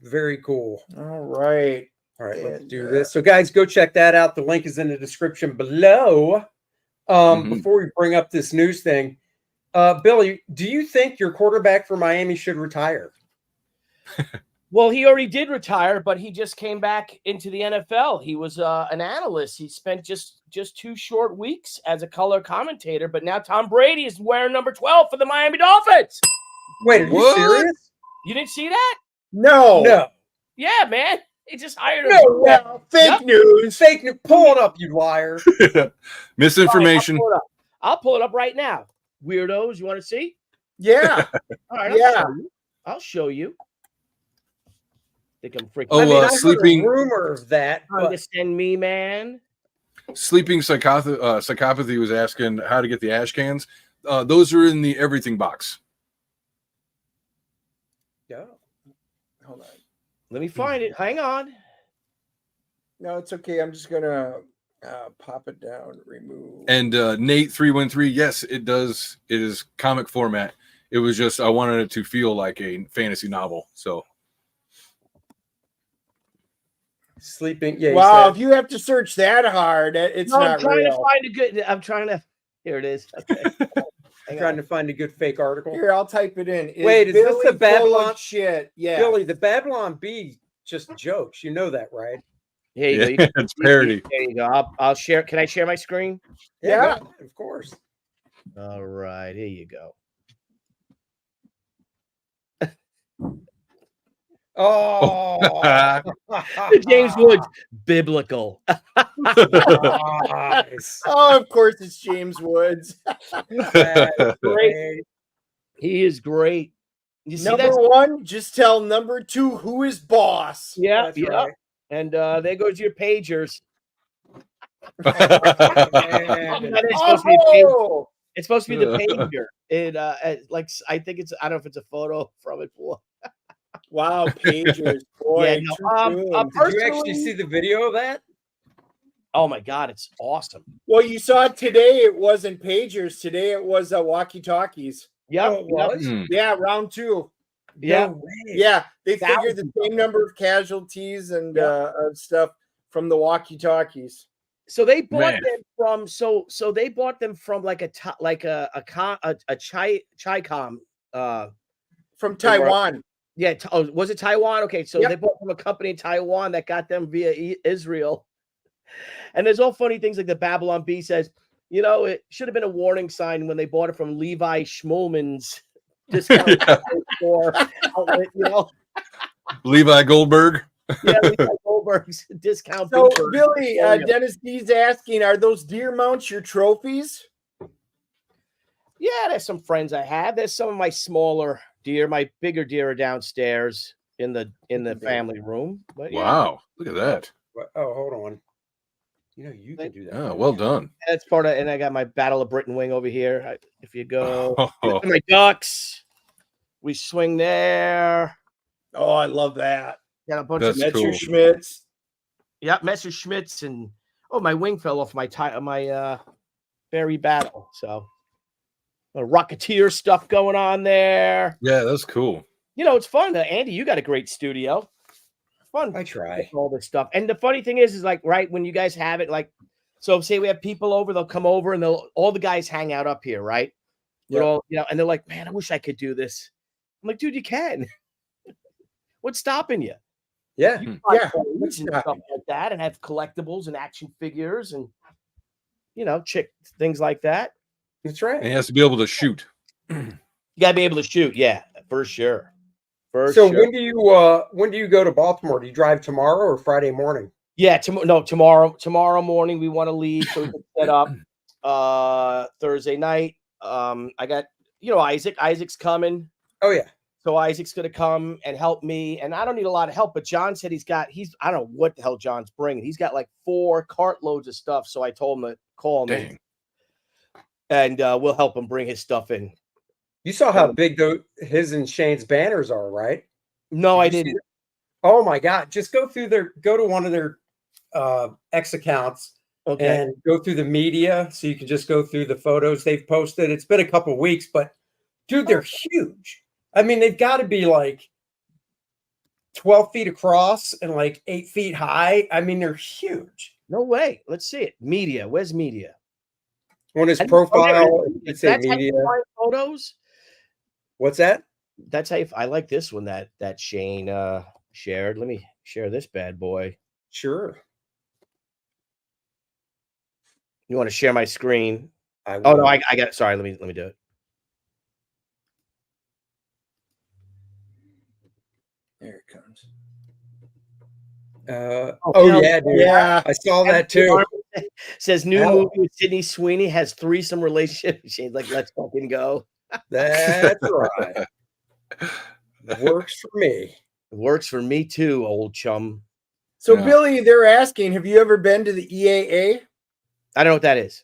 Very cool. All right. Let's do this. So, guys, go check that out. The link is in the description below. Before we bring up this news thing, Billy, do you think your quarterback for Miami should retire? Well, he already did retire, but he just came back into the NFL. He was an analyst. He spent just 2 short weeks as a color commentator, but now Tom Brady is wearing number 12 for the Miami Dolphins. Wait, are you serious? You didn't see that? No. Yeah, man. He just hired him. No. Fake news. Fake news. Pull it up, you liar. Misinformation. I'll pull it up right now. Weirdos, you want to see? Yeah. All right. I'll show you. Think I'm freaking. Oh, I mean, sleeping. I heard a rumor of that. Understand me, man. Sleeping psychopathy was asking how to get the ash cans. Those are in the everything box. Yeah. Hold on. Let me find it. Hang on. No, it's okay. I'm just gonna pop it down, remove. And Nate 313, yes, it does. It is comic format. It was just I wanted it to feel like a fantasy novel. So Sleeping. Yeah. Wow, if you have to search that hard, it's not I'm trying real. to find a good. I'm trying to. Here it is. Okay. Trying to find a good fake article. Here, I'll type it in. Wait, is this the Babylon shit? Yeah, Billy, the Babylon Bee just jokes. You know that, right? Here you go. It's parody. There you go. I'll share. Can I share my screen? Yeah. Of course. All right. Here you go. Oh, James Woods, biblical. Nice. Oh, of course it's James Woods. Great. He is great. You see Number one, just tell number two who is boss. Yeah, That's yeah. right. And there goes your pagers. And That is supposed to be a pager. Oh, It's supposed to be the pager. It like I think it's I don't know if it's a photo from it. wow, pagers, boy. Yeah, too no, soon. did you actually see the video of that? Oh my god, it's awesome. Well, you saw it today. It wasn't pagers. Today it was walkie-talkies. Yeah, Oh, it was? Yeah, round two. yeah. No way. Yeah, they figured the Thousands. same number of casualties and stuff from the walkie-talkies. So they bought Man. them from so they bought them from like a Chicom From Taiwan. yeah, was it Taiwan? Okay, so Yep. they bought from a company in Taiwan that got them via Israel. And there's all funny things like the Babylon Bee says, you know, it should have been a warning sign when they bought it from Levi Schmulman's discount store outlet, you know. Levi Goldberg. Yeah, Levi Goldberg's discount. So, booster. Billy, Dennis D's asking, are those deer mounts your trophies? Yeah, there's some friends I have. There's some of my smaller deer. My bigger deer are downstairs in the family room. But yeah, Wow, look at that. Oh, hold on. You know, you can do that. Oh, well done. that's part of. And I got my Battle of Britain wing over here. If you go, Oh, my ducks, we swing there. Oh, I love that. Got a bunch That's of cool. Messerschmitts. yeah, Messerschmitts, and oh, my wing fell off my berry battle. So a Rocketeer stuff going on there. yeah, that's cool. You know, it's fun. Andy, you got a great studio. Fun. I try. All this stuff. And the funny thing is like, right, when you guys have it, like, so say we have people over, they'll come over and all the guys hang out up here, right? Yeah. All, you know, and they're like, man, I wish I could do this. I'm like, dude, you can. What's stopping you? Yeah. You can buy Yeah, toys what's and stopping stuff like that and have collectibles and action figures and, you know, things like that. That's right. And he has to be able to shoot. You got to be able to shoot. Yeah, for sure. For So sure. when do you go to Baltimore? Do you drive tomorrow or Friday morning? Yeah, tomorrow morning we want to leave so we can set up Thursday night. I got, you know, Isaac's coming. Oh yeah. So Isaac's going to come and help me, and I don't need a lot of help, but John said I don't know what the hell John's bringing. He's got like 4 cartloads of stuff, so I told him to call me. Dang. And we'll help him bring his stuff in. You saw how big his and Shane's banners are, right? No, I Did you see didn't. Oh my God. Just go to one of their X accounts Okay. and go through the media. So you can just go through the photos they've posted. It's been a couple of weeks, but dude, they're huge. I mean, they've got to be like 12 feet across and like 8 feet high. I mean, they're huge. No way. Let's see it. Media. Where's media? On his And- profile, okay, it say that's how media. you find photos. What's that? That's how I like this one that Shane shared. Let me share this bad boy. Sure. You want to share my screen? I Oh no, will. I got it. Sorry, let me do it. There it comes. Oh yeah, dude. Yeah. I saw that too. Says new movie with Sydney Sweeney has threesome relationship. She's like, let's fucking go. That's right. Works for me. Works for me too, old chum. So, Billy, they're asking, have you ever been to the EAA? I don't know what that is.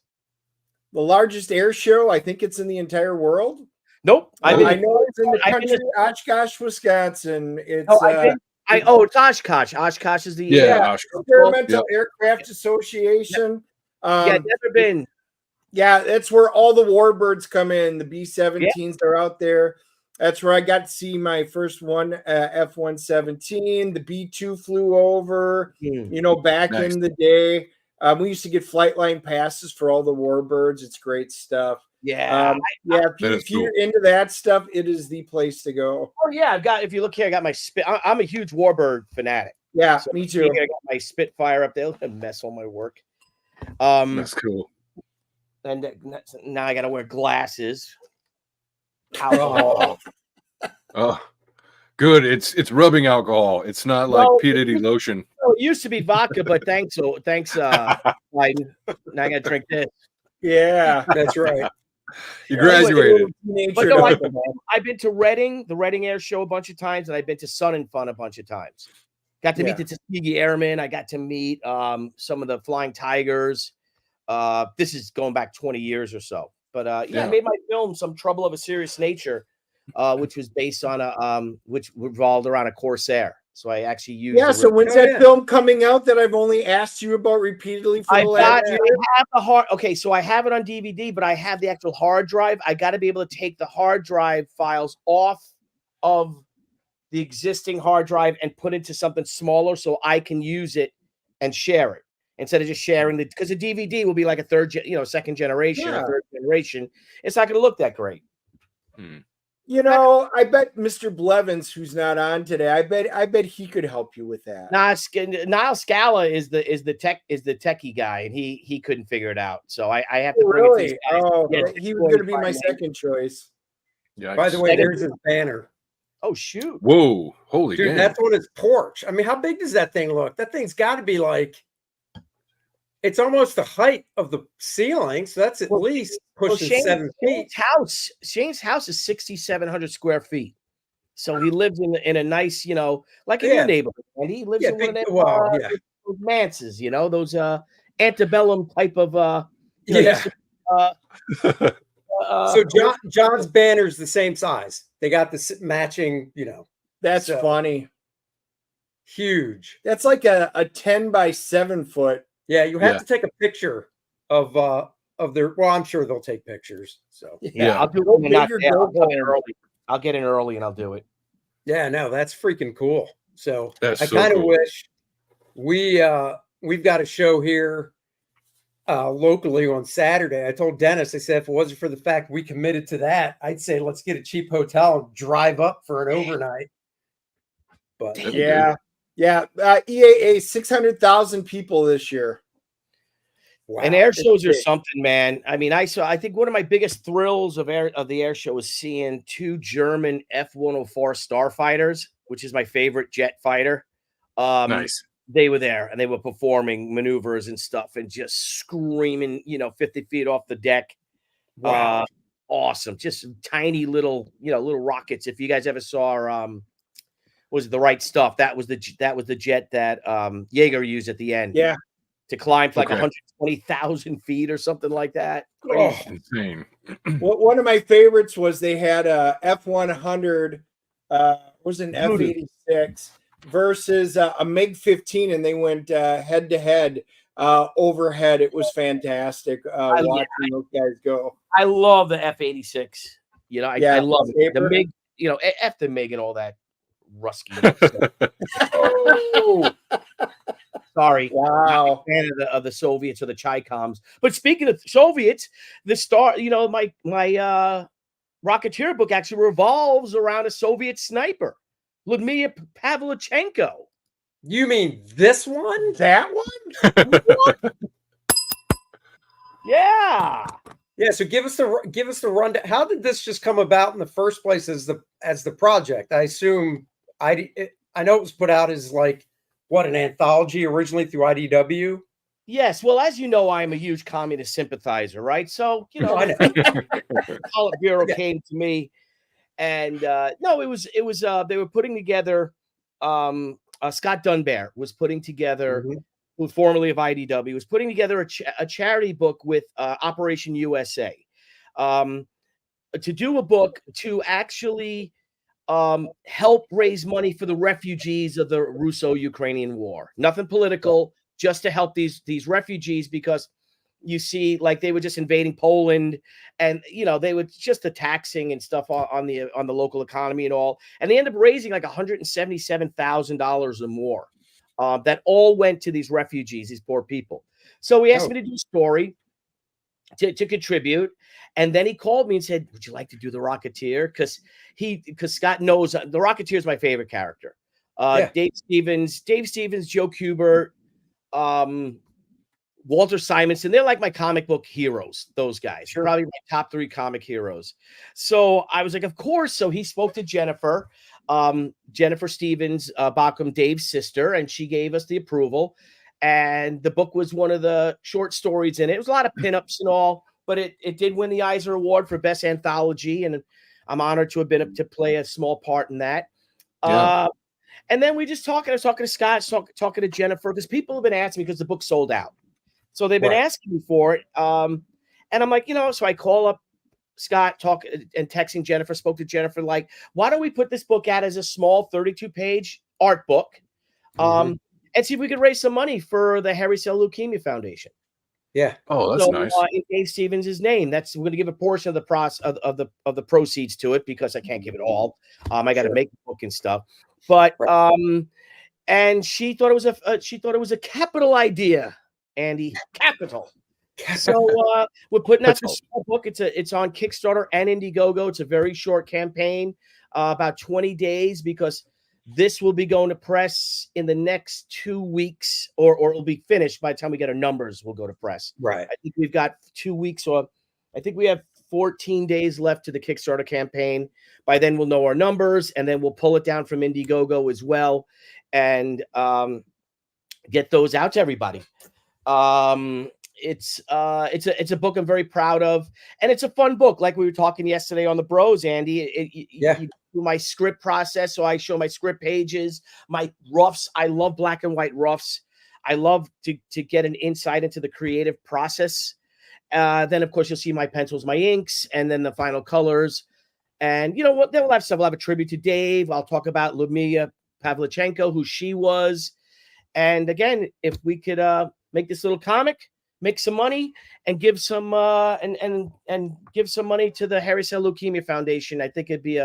The largest air show. I think it's in the entire world. Nope. I know it's in the country, Oshkosh, Wisconsin. It's it's Oshkosh. Oshkosh is the Experimental Aircraft Association. Never been. Yeah, that's where all the warbirds come in. The B-17s are out there. That's where I got to see my first one, F-117. The B-2 flew over, back in the day. We used to get flight line passes for all the warbirds. It's great stuff. Yeah. If you're into that stuff, it is the place to go. Oh, yeah. If you look here, I got my Spit. I'm a huge warbird fanatic. Yeah, me too. I got my Spitfire up there. Look at the mess on my work. That's cool. And now I got to wear glasses. Alcohol. Oh, good. It's rubbing alcohol. It's not like P. Diddy lotion. It used to be vodka, but thanks, Biden. Now I got to drink this. Yeah, that's right. You graduated. But no, I've been to Reading, the Reading Air Show a bunch of times, and I've been to Sun and Fun a bunch of times. Got to meet the Tuskegee Airmen. I got to meet some of the Flying Tigers. This is going back 20 years or so. But I made my film Some Trouble of a Serious Nature, which was based on which revolved around a Corsair. So I actually used. Yeah. So when's that film coming out that I've only asked you about repeatedly for the last year? I have the hard. Okay, so I have it on DVD, but I have the actual hard drive. I got to be able to take the hard drive files off of the existing hard drive and put into something smaller so I can use it and share it instead of just sharing because the DVD will be like a second generation, or third generation. It's not going to look that great. I bet Mr. Blevins, who's not on today, I bet he could help you with that. Niall Scala is the techie guy, and he couldn't figure it out. So I have to bring it to these guys. Oh, he was going to be my second choice. Yeah. By the way, there's his banner. Oh shoot! Whoa! Holy dude, that's on his porch. I mean, how big does that thing look? That thing's got to be like. It's almost the height of the ceiling, so that's at least pushing 7 feet. Shane's house is 6,700 square feet, so he lives in a nice, like in your neighborhood, and he lives in one of those manses, those antebellum type of. So John's banner's the same size. They got the matching, That's funny. Huge. That's like a 10 by 7 foot. Yeah, you have to take a picture of their. Well, I'm sure they'll take pictures. So I'll do it. I'll get in early and I'll do it. Yeah, no, that's freaking cool. So I kind of wish we've got a show here locally on Saturday. I told Dennis, I said if it wasn't for the fact we committed to that, I'd say let's get a cheap hotel and drive up for an overnight. But EAA 600,000 people this year. Wow. And air shows are something, man. I mean, I think one of my biggest thrills of the air show was seeing 2 German F-104 starfighters, which is my favorite jet fighter. Nice. They were there and they were performing maneuvers and stuff and just screaming, 50 feet off the deck. Wow. Awesome. Just tiny little rockets. If you guys ever saw was the Right Stuff. That was the jet that Jaeger used at the end. Yeah. To climb for like 120,000 feet or something like that. Oh, insane. One of my favorites was they had a F-100, was an F-86 versus a MiG-15, and they went head to head overhead. It was fantastic watching those guys go. I love the F-86. I love it. The MiG, F the MiG and all that. Rusky. Sorry. Wow. Fan of the Soviets or the Chi-Coms. But speaking of Soviets, the star, my Rocketeer book actually revolves around a Soviet sniper, Lyudmila Pavlichenko. You mean this one? That one? Yeah. Yeah, so give us the rundown. How did this just come about in the first place as the project? I assume I know it was put out as like an anthology originally through IDW. Yes, well, as you know, I am a huge communist sympathizer, right? So, you know, I know. the Politburo came to me, and no, it was they were putting together. Scott Dunbar was putting together, who formerly of IDW, was putting together a charity book with Operation USA, to do a book to actually help raise money for the refugees of the Russo-Ukrainian war. Nothing political, just to help these refugees, because you see, like, they were just invading Poland, and you know, they were just the taxing and stuff on the local economy and all, and they ended up raising like $177,000 or more. That all went to these refugees, these poor people. So he asked me to do a story to contribute, and then he called me and said, "Would you like to do the Rocketeer?" Because Scott knows the Rocketeer is my favorite character. Dave Stevens, Joe Kubert, Walter Simonson. They're like my comic book heroes. Those guys, probably my top 3 comic heroes. So I was like, of course. So he spoke to Jennifer Stevens, Bacham, Dave's sister, and she gave us the approval. And the book was one of the short stories in it. It was a lot of pinups and all, but it did win the Eisner Award for Best Anthology, and I'm honored to have been up to play a small part in that. Yeah. And then we just talking. I was talking to Scott, talking to Jennifer, because people have been asking me, because the book sold out. So they've been asking me for it. And I'm like, you know, so I call up Scott, and texting Jennifer, spoke to Jennifer, like, why don't we put this book out as a small 32-page art book? And see if we could raise some money for the Harry Cell Leukemia Foundation. Yeah. Oh, that's nice. In Dave Stevens' name, we're going to give a portion of the of the proceeds to it, because I can't give it all. I got to make the book and stuff. But and she thought it was a capital idea, Andy. Capital. So we're putting out this small book. It's on Kickstarter and Indiegogo. It's a very short campaign, about 20 days, because this will be going to press in the next 2 weeks, or it'll be finished by the time we get our numbers. We'll go to press. Right. I think we've got 2 weeks, or I think we have 14 days left to the Kickstarter campaign. By then we'll know our numbers, and then we'll pull it down from Indiegogo as well, and get those out to everybody. It's a book I'm very proud of, and it's a fun book. Like we were talking yesterday on the Bros, Andy. You do my script process, so I show my script pages, my roughs. I love black and white roughs. I love to get an insight into the creative process. Then of course you'll see my pencils, my inks, and then the final colors. And you know what? Then we'll have stuff. We'll have a tribute to Dave. I'll talk about Ludmila Pavlichenko, who she was. And again, if we could make this little comic, make some money, and give some and give some money to the Harry Cell Leukemia Foundation, I think it'd be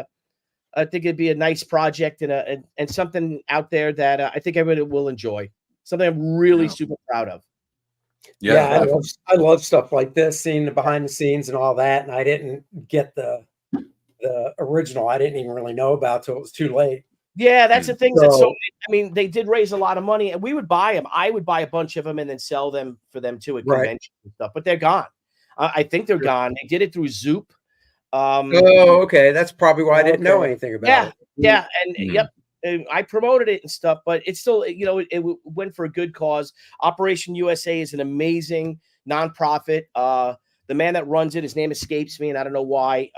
a nice project, and something out there that I think everybody will enjoy. Something I'm really super proud of. Yeah, I love stuff like this, seeing the behind the scenes and all that. And I didn't get the original. I didn't even really know about till it was too late. Yeah, that's the thing. I mean, they did raise a lot of money, and we would buy them. I would buy a bunch of them and then sell them for them too at conventions and stuff. But they're gone. I think they're gone. They did it through Zoop. Oh, okay. That's probably why I didn't know anything about it. Yeah, and I promoted it and stuff, but it's still, you know, it went for a good cause. Operation USA is an amazing nonprofit. The man that runs it, his name escapes me, and I don't know why.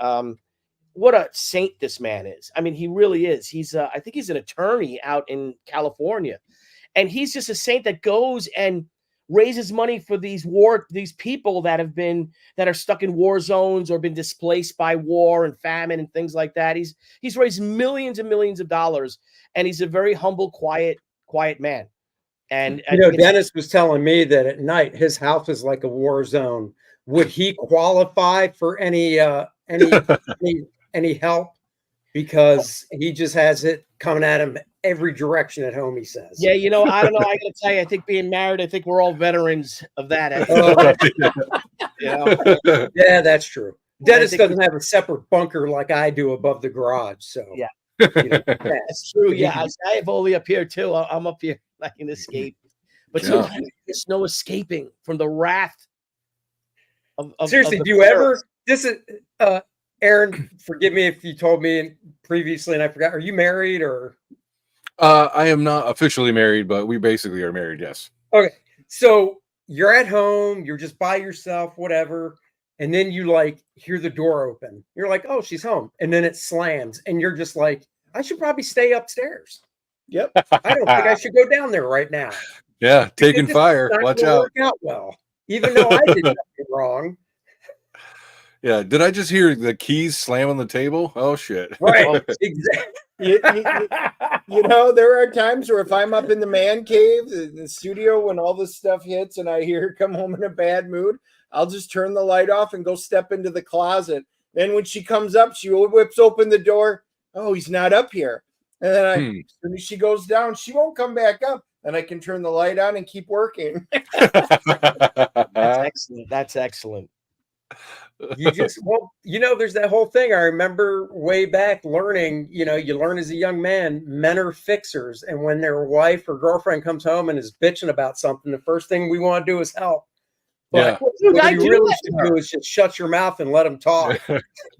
What a saint this man is. I mean, he really is. He's I think he's an attorney out in California, and he's just a saint that goes and raises money for these people that are stuck in war zones or been displaced by war and famine and things like that. He's raised millions and millions of dollars, and he's a very humble, quiet man. And you know, Dennis was telling me that at night his house is like a war zone. Would he qualify for any help? Because he just has it coming at him every direction at home, he says. Yeah, you know, I don't know. I gotta tell you, I think being married, I think we're all veterans of that. You know? Yeah, that's true. Dennis doesn't have a separate bunker like I do above the garage. So yeah, you know, that's true. Yeah, I have Oli up here too. I'm up here. I can escape, but sometimes there's no escaping from the wrath of seriously. Do you ever? This is Aaron. Forgive me if you told me previously and I forgot. Are you married or? I am not officially married, but we basically are married. Yes. Okay. So you're at home, you're just by yourself, whatever, and then you like hear the door open. You're like, oh, she's home, and then it slams, and you're just like, I should probably stay upstairs. Yep. I don't think I should go down there right now. Yeah, taking fire. Watch out. Work out well, even though I did nothing wrong. Yeah, did I just hear the keys slam on the table? Oh shit! Right, exactly. You know, there are times where if I'm up in the man cave, the studio, when all this stuff hits, and I hear her come home in a bad mood, I'll just turn the light off and go step into the closet. Then when she comes up, she whips open the door. Oh, he's not up here. And then as soon as she goes down, she won't come back up. And I can turn the light on and keep working. That's excellent. That's excellent. You just, well, you know, there's that whole thing. I remember way back learning, you know, you learn as a young man, men are fixers. And when their wife or girlfriend comes home and is bitching about something, the first thing we want to do is help. But what you really should do is just shut your mouth and let them talk.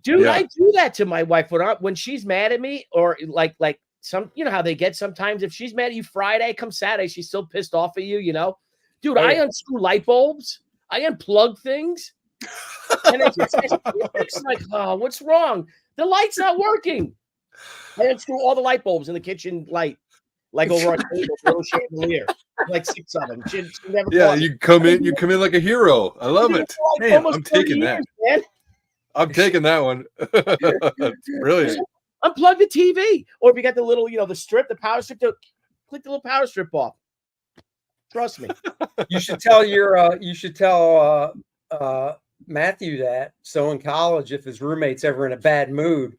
Dude, I do that to my wife when she's mad at me, or like some, you know how they get sometimes. If she's mad at you Friday, come Saturday, she's still pissed off at you, you know? Dude, I unscrew light bulbs. I unplug things. And it's like, oh, what's wrong? The light's not working. I unscrew all the light bulbs in the kitchen light, like over on a little chandelier, like 6 of them. She never you come in like a hero. I love it. Man, I'm taking that. Man. I'm taking that one. Brilliant. Unplug the TV, or if you got the little, you know, the strip, the power strip, click the little power strip off. Trust me. You should tell Matthew that. So in college, if his roommate's ever in a bad mood,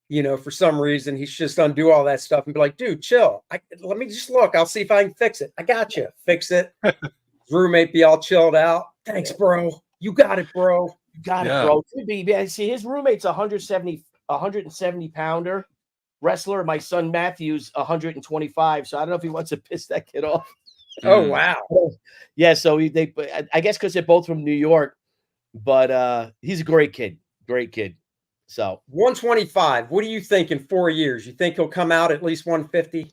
you know, for some reason, he should just undo all that stuff and be like, dude, chill. Let me just look. I'll see if I can fix it. I got you. Fix it. His roommate be all chilled out. Thanks, bro. You got it, bro. You got it, bro. See, his roommate's 170 pounder wrestler. My son Matthew's 125. So I don't know if he wants to piss that kid off. Oh, wow. Yeah. So I guess because they're both from New York, but he's a great kid. Great kid. So 125. What do you think in 4 years? You think he'll come out at least 150?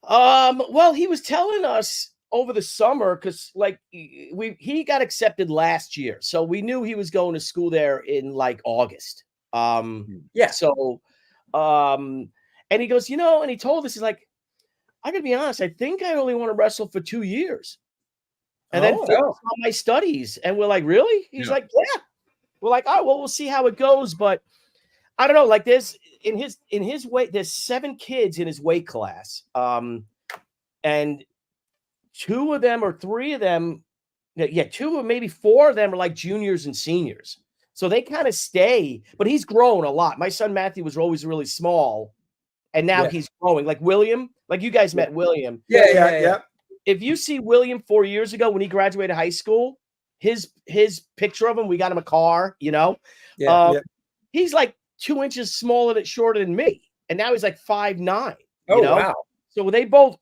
Well, he was telling us over the summer, because like he got accepted last year, so we knew he was going to school there in like August. So and he goes, you know, and he told us, he's like, I gotta be honest, I think I only want to wrestle for 2 years and then focus on my studies. And we're like, really? He's like, yeah. We're like, oh, well, we'll see how it goes. But I don't know, like there's in his weight, there's 7 kids in his weight class. And 2 of them or 3 of them, 2 or maybe 4 of them are like juniors and seniors. So they kind of stay, but he's grown a lot. My son Matthew was always really small, and now he's growing. Like William, like you guys met William. Yeah. If you see William 4 years ago when he graduated high school, his picture of him, we got him a car, you know. He's like 2 inches shorter than me, and now he's like 5'9". Oh, you know? wow. So they both,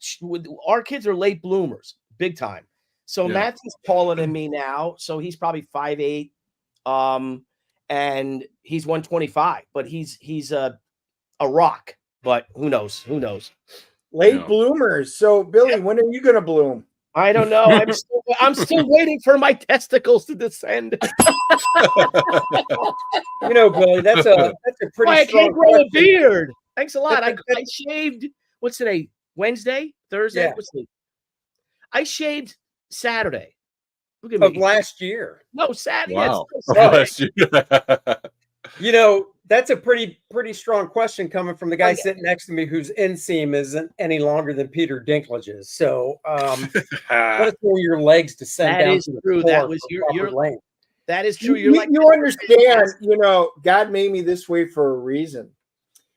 our kids are late bloomers, big time. So Matthew's taller than me now, so he's probably 5'8", and he's 125. But he's a rock. But who knows? Who knows? Late bloomers. So Billy, when are you gonna bloom? I don't know. I'm still waiting for my testicles to descend. You know, Billy, that's a pretty. I can't grow a beard. Thanks a lot. I shaved. What's today? Wednesday? Thursday? Yeah. What's today? I shaved Saturday. Look at Of me. last year. No, Saturday. Wow. Yes, Last year. You know, that's a pretty strong question coming from the guy sitting next to me whose inseam isn't any longer than Peter Dinklage's. So let us know your legs descend that down is to the true. floor That was for your length. That is true. You understand, you know, God made me this way for a reason.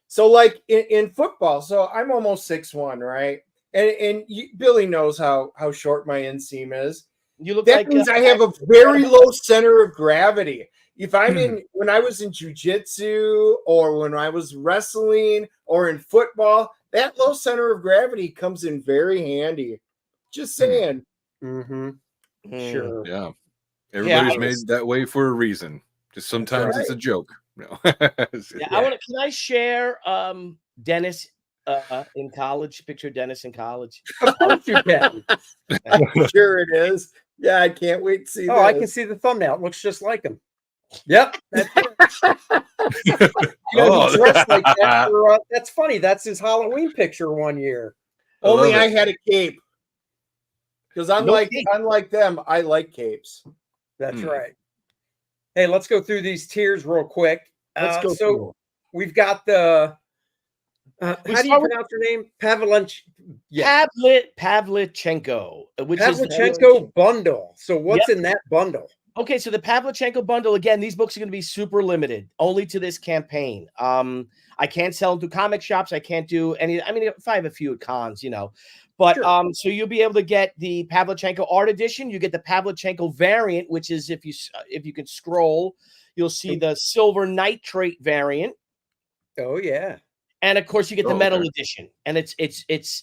So like in football, so I'm almost 6'1", right? And Billy knows how short my inseam is. You look that like means I have a very low center of gravity. If I'm when I was in jiu-jitsu or when I was wrestling or in football, that low center of gravity comes in very handy. Just saying. Sure. Yeah. Everybody's made that way for a reason. Just sometimes it's a joke. No. Can I share Dennis in college. Picture Dennis in college. Of course you can. Sure it is. Yeah, I can't wait to see. Oh, I can see the thumbnail. It looks just like him. Yep. That's it. He dressed like that that's funny. That's his Halloween picture one year. Only I had a cape. Because unlike them, I like capes. That's right. Hey, let's go through these tiers real quick. Let's go through. We've got the how do you pronounce your name? Pavlichenko, which is Pavlichenko bundle. So what's in that bundle? Okay, so the Pavlichenko bundle, again, these books are going to be super limited, only to this campaign. I can't sell them to comic shops. I can't do any. I mean, if I have a few at cons, but sure. So you'll be able to get the Pavlichenko art edition. You get the Pavlichenko variant, which is if you can scroll, you'll see the silver nitrate variant. Oh yeah. And of course, you get the metal edition, and it's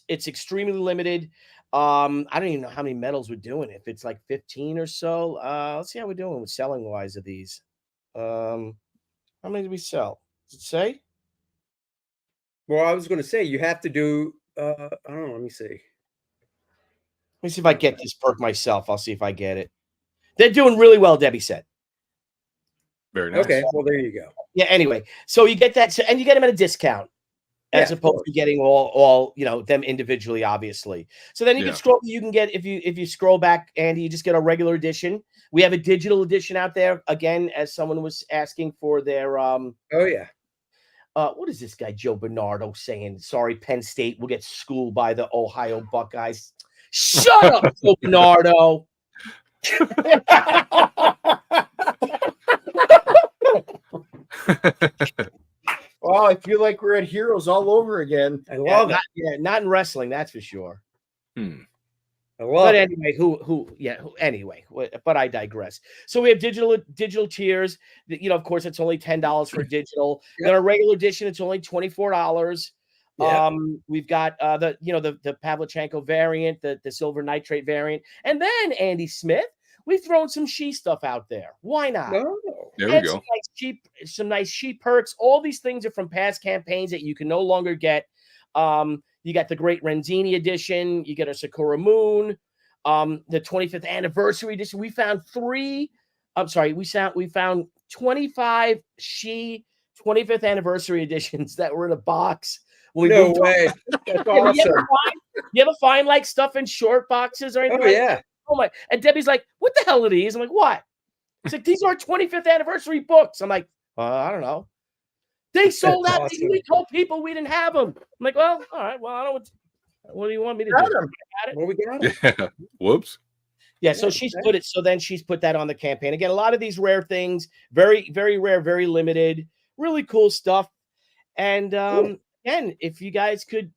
extremely limited. I don't even know how many medals we're doing. If it's like 15 or so, let's see how we're doing with selling wise of these. How many did we sell? Does it say? Well, I was going to say you have to do. I don't know. Let me see. Let me see if I get this perk myself. I'll see if I get it. They're doing really well, Debbie said. Very nice. Okay, well there you go. Yeah. Anyway, so you get that, and you get them at a discount. As opposed to getting all them individually, obviously. So then you can scroll. You can get if you scroll back, Andy, you just get a regular edition. We have a digital edition out there again, as someone was asking for their. What is this guy Joe Bernardo saying? Sorry, Penn State will get schooled by the Ohio Buckeyes. Shut up, Joe Bernardo. Well, I feel like we're at Heroes all over again. I love it. Not in wrestling, that's for sure. I love but anyway, but I digress. So we have digital tiers. Of course, it's only $10 for digital. Then a regular edition, it's only $24. We've got the Pavlichenko variant, the silver nitrate variant, and then Andy Smith. We've thrown some she stuff out there. Why not? No. There we go. Some nice she perks. All these things are from past campaigns that you can no longer get. You got the Great Renzini edition. You get a Sakura Moon. The 25th anniversary edition. We found we found 25 she 25th anniversary editions that were in a box. No way. That's awesome. You ever find like stuff in short boxes or anything? Oh, yeah. Oh my! And Debbie's like, "What the hell are these?" I'm like, "What?" It's like, "These are 25th anniversary books." I'm like, "I don't know." They sold out. Awesome. We told people we didn't have them. I'm like, "Well, all right. Well, I don't. What do you want me to do?" Well, we got it. Yeah. Whoops. Yeah. So she's put it. So then she's put that on the campaign again. A lot of these rare things, very, very rare, very limited, really cool stuff. And again, if you guys could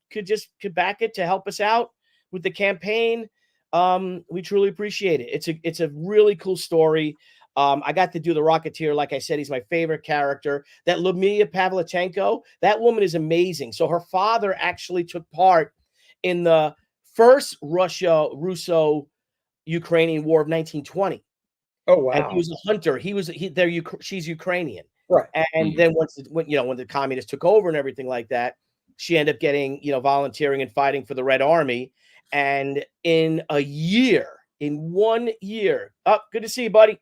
back it to help us out with the campaign. We truly appreciate it. It's a really cool story. I got to do the Rocketeer. Like I said, he's my favorite character. That Lyudmila Pavlichenko, that woman is amazing. So her father actually took part in the first Russo-Ukrainian War of 1920. Oh wow! And he was a hunter. She's Ukrainian, right? And then when the communists took over and everything like that, she ended up getting volunteering and fighting for the Red Army. And in 1 year, good to see you, buddy.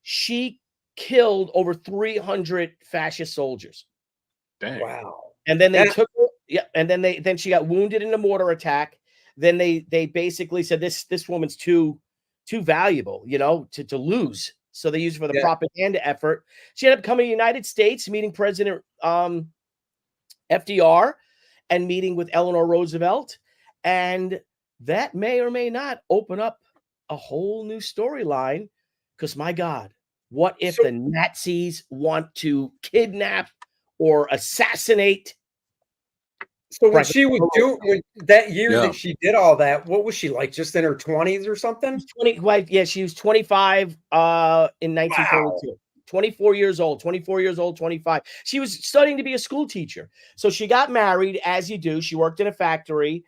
She killed over 300 fascist soldiers. Dang. Wow. And then they took her, and then she got wounded in a mortar attack. Then they basically said this woman's too valuable, to lose. So they used her for the propaganda effort. She ended up coming to the United States, meeting President FDR and meeting with Eleanor Roosevelt. And that may or may not open up a whole new storyline because, my God, what if the Nazis want to kidnap or assassinate? So when she was doing that year that she did all that, what was she like? Just in her 20s or something? She was 25 in 1942. Wow. 24 years old, 25. She was studying to be a school teacher. So she got married, as you do. She worked in a factory.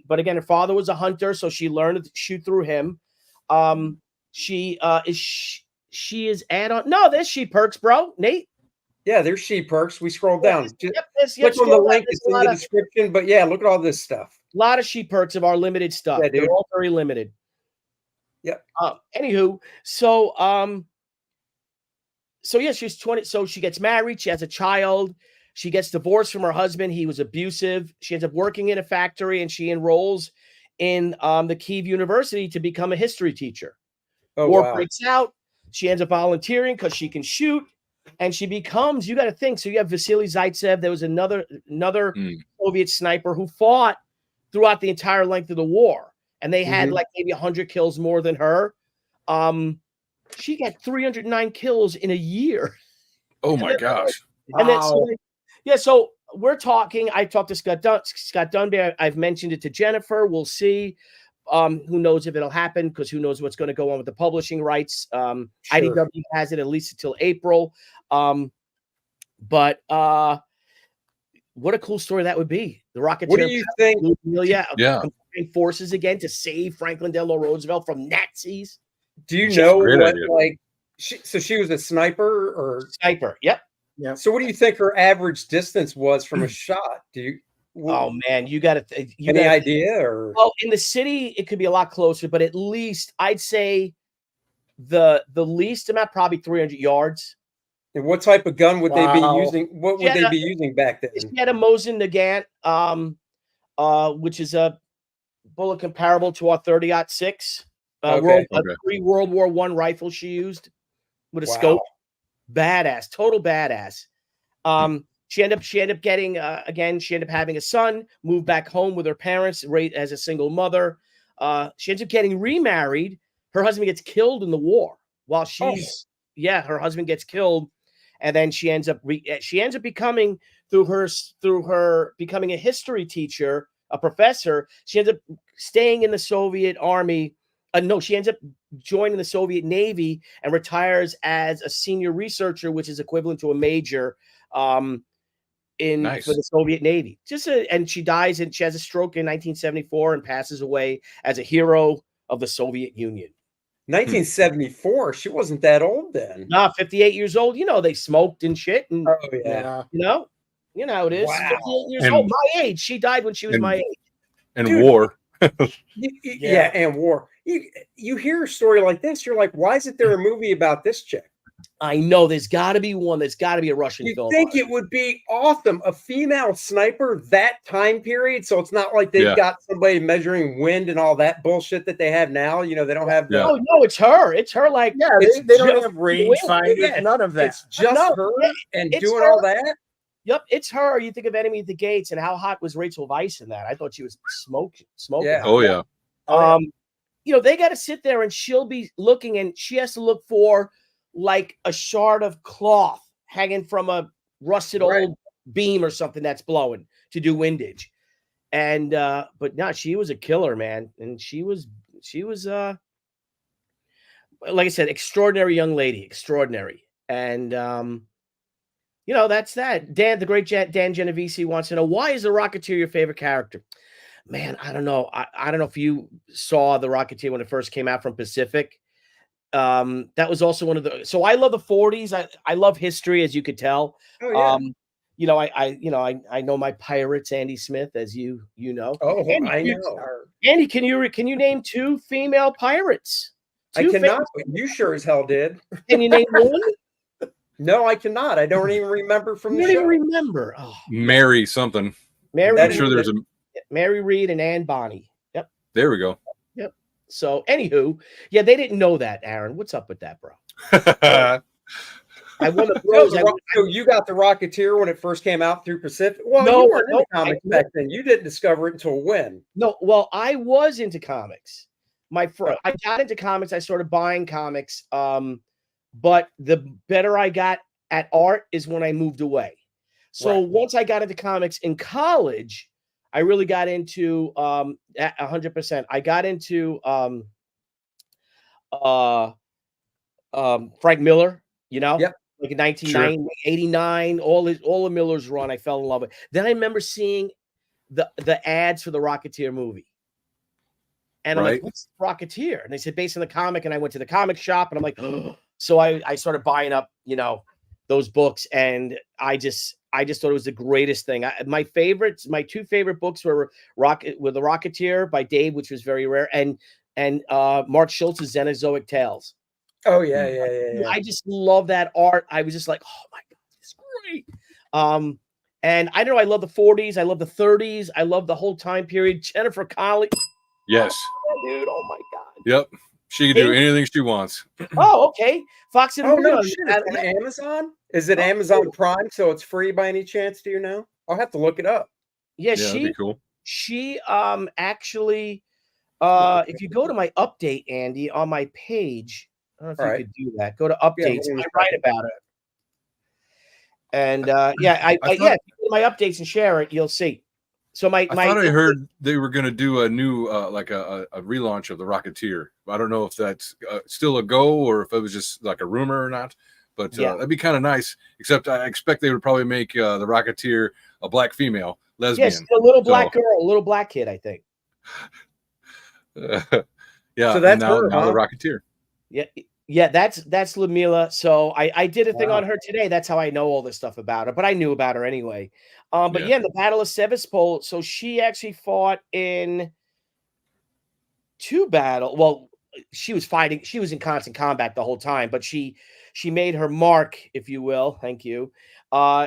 But again, her father was a hunter, so she learned to shoot through him. She is add-on. No, there's she perks, bro. Nate. Yeah, there's She Perks. We scroll down. Just Yep, click on the link. It's in the description. But yeah, look at all this stuff. A lot of She Perks of our limited stuff. Yeah, They're all very limited. Yep. Anywho, so yeah, she's 20. So she gets married. She has a child. She gets divorced from her husband. He was abusive. She ends up working in a factory, and she enrolls in the Kyiv University to become a history teacher. War breaks out. She ends up volunteering because she can shoot, and she becomes. You got to think. So you have Vasily Zaitsev. There was another Soviet sniper who fought throughout the entire length of the war, and they had like maybe 100 kills more than her. She got 309 kills in a year. Oh my gosh! And then, so we're talking. I talked to Scott Dunby. I've mentioned it to Jennifer. We'll see. Who knows if it'll happen, because who knows what's going to go on with the publishing rights. IDW has it at least until April. But what a cool story that would be. The Rocketeer. What do you think? Forces again to save Franklin Delano Roosevelt from Nazis. Do you know what, like, so she was a sniper or sniper? Yep. Yeah. So what do you think her average distance was from a shot? Do you? Oh man, you got to. Any idea? Or well, in the city, it could be a lot closer, but at least I'd say the least amount, probably 300 yards. And what type of gun would they be using? What would they be using back then? She had a Mosin Nagant, which is a bullet comparable to our 30-06. Pre-World War I rifle she used with a scope. Badass, total badass. She ended up getting she ended up having a son, moved back home with her parents, raised as a single mother. She ends up getting remarried. Her husband gets killed in the war while she's her husband gets killed, and then she ends up becoming through her becoming a history teacher, a professor. She ends up staying in the Soviet army. She ends up joining the Soviet Navy and retires as a senior researcher, which is equivalent to a major for the Soviet Navy. And she dies, and she has a stroke in 1974 and passes away as a hero of the Soviet Union. 1974. She wasn't that old then. 58 years old. You know, they smoked and shit. And, you know how it is. Wow. 58 years old. My age. She died when she was my age. And war. And war. You hear a story like this, you're like, why isn't there a movie about this chick? I know there's got to be one. There's got to be a Russian film. You think it would be awesome, a female sniper that time period? So it's not like they've got somebody measuring wind and all that bullshit that they have now. You know, they don't have. Oh no, it's her. It's her. Like they don't have rangefinders. None of that. It's just her and doing all that. Yep, it's her. You think of Enemy at the Gates, and how hot was Rachel Weisz in that? I thought she was smoking. Yeah. Oh yeah. You know, they got to sit there, and she'll be looking, and she has to look for like a shard of cloth hanging from a rusted old beam or something that's blowing to do windage. And but no, she was a killer, man. And she was like I said, extraordinary young lady, extraordinary. And you know, that's that. Dan, the great Dan Genovese wants to know, why is the Rocketeer your favorite character? Man, I don't know. I don't know if you saw the Rocketeer when it first came out from Pacific. That was also one of the. So I love the 40s. I love history, as you could tell. Oh, yeah. You know, I know my pirates, Andy Smith, as you know. Oh, Andy, I know. Andy, can you name 2 female pirates? I cannot. But you sure as hell did. Can you name one? No, I cannot. I don't even remember from the show. You don't even remember. Oh. Mary something. Mary. I'm sure there's a Mary Reed and Anne Bonny. Yep. There we go. Yep. So, anywho, yeah, they didn't know that, Aaron. What's up with that, bro? I won the bros. So you got the Rocketeer when it first came out through Pacific? Well, you weren't into comics back then. You didn't discover it until when? No, well, I was into comics. I got into comics. I started buying comics. But the better I got at art is when I moved away. So once I got into comics in college, I really got into 100%. I got into Frank Miller, you know, like in 1989, all of Miller's run, I fell in love with. Then I remember seeing the ads for the Rocketeer movie. And I'm like, what's Rocketeer? And they said, based on the comic. And I went to the comic shop, and I'm like, oh. So I started buying up, you know, those books, and I just thought it was the greatest thing. My two favorite books were The Rocketeer by Dave, which was very rare, and Mark Schultz's Xenozoic Tales. Oh yeah. I just love that art. I was just like, oh my God, it's great. And I don't know, I love the 40s, I love the 30s, I love the whole time period. Jennifer Connelly. Yes. Oh, dude, oh my God. Yep. She can do anything she wants. Oh, okay. Fox and no, shit, it's on Amazon? Is it Amazon Prime, so it's free by any chance? Do you know? I'll have to look it up. Yeah, that'd be cool. She actually, if you go to my update, Andy, on my page, I don't know if you could do that. Go to updates. I write about it. And if you go to my updates and share it, you'll see. So I thought I heard they were going to do a new like a relaunch of the Rocketeer. I don't know if that's still a go or if it was just like a rumor or not. But that'd be kind of nice. Except I expect they would probably make the Rocketeer a black female lesbian. Yes, a little black girl, a little black kid, I think. Yeah. So that's now her, the Rocketeer. Yeah, that's Lamila. So I did a thing on her today. That's how I know all this stuff about her, but I knew about her anyway. In the Battle of Sevastopol, so she actually fought in 2 battles. Well, she was in constant combat the whole time, but she made her mark, if you will. Thank you.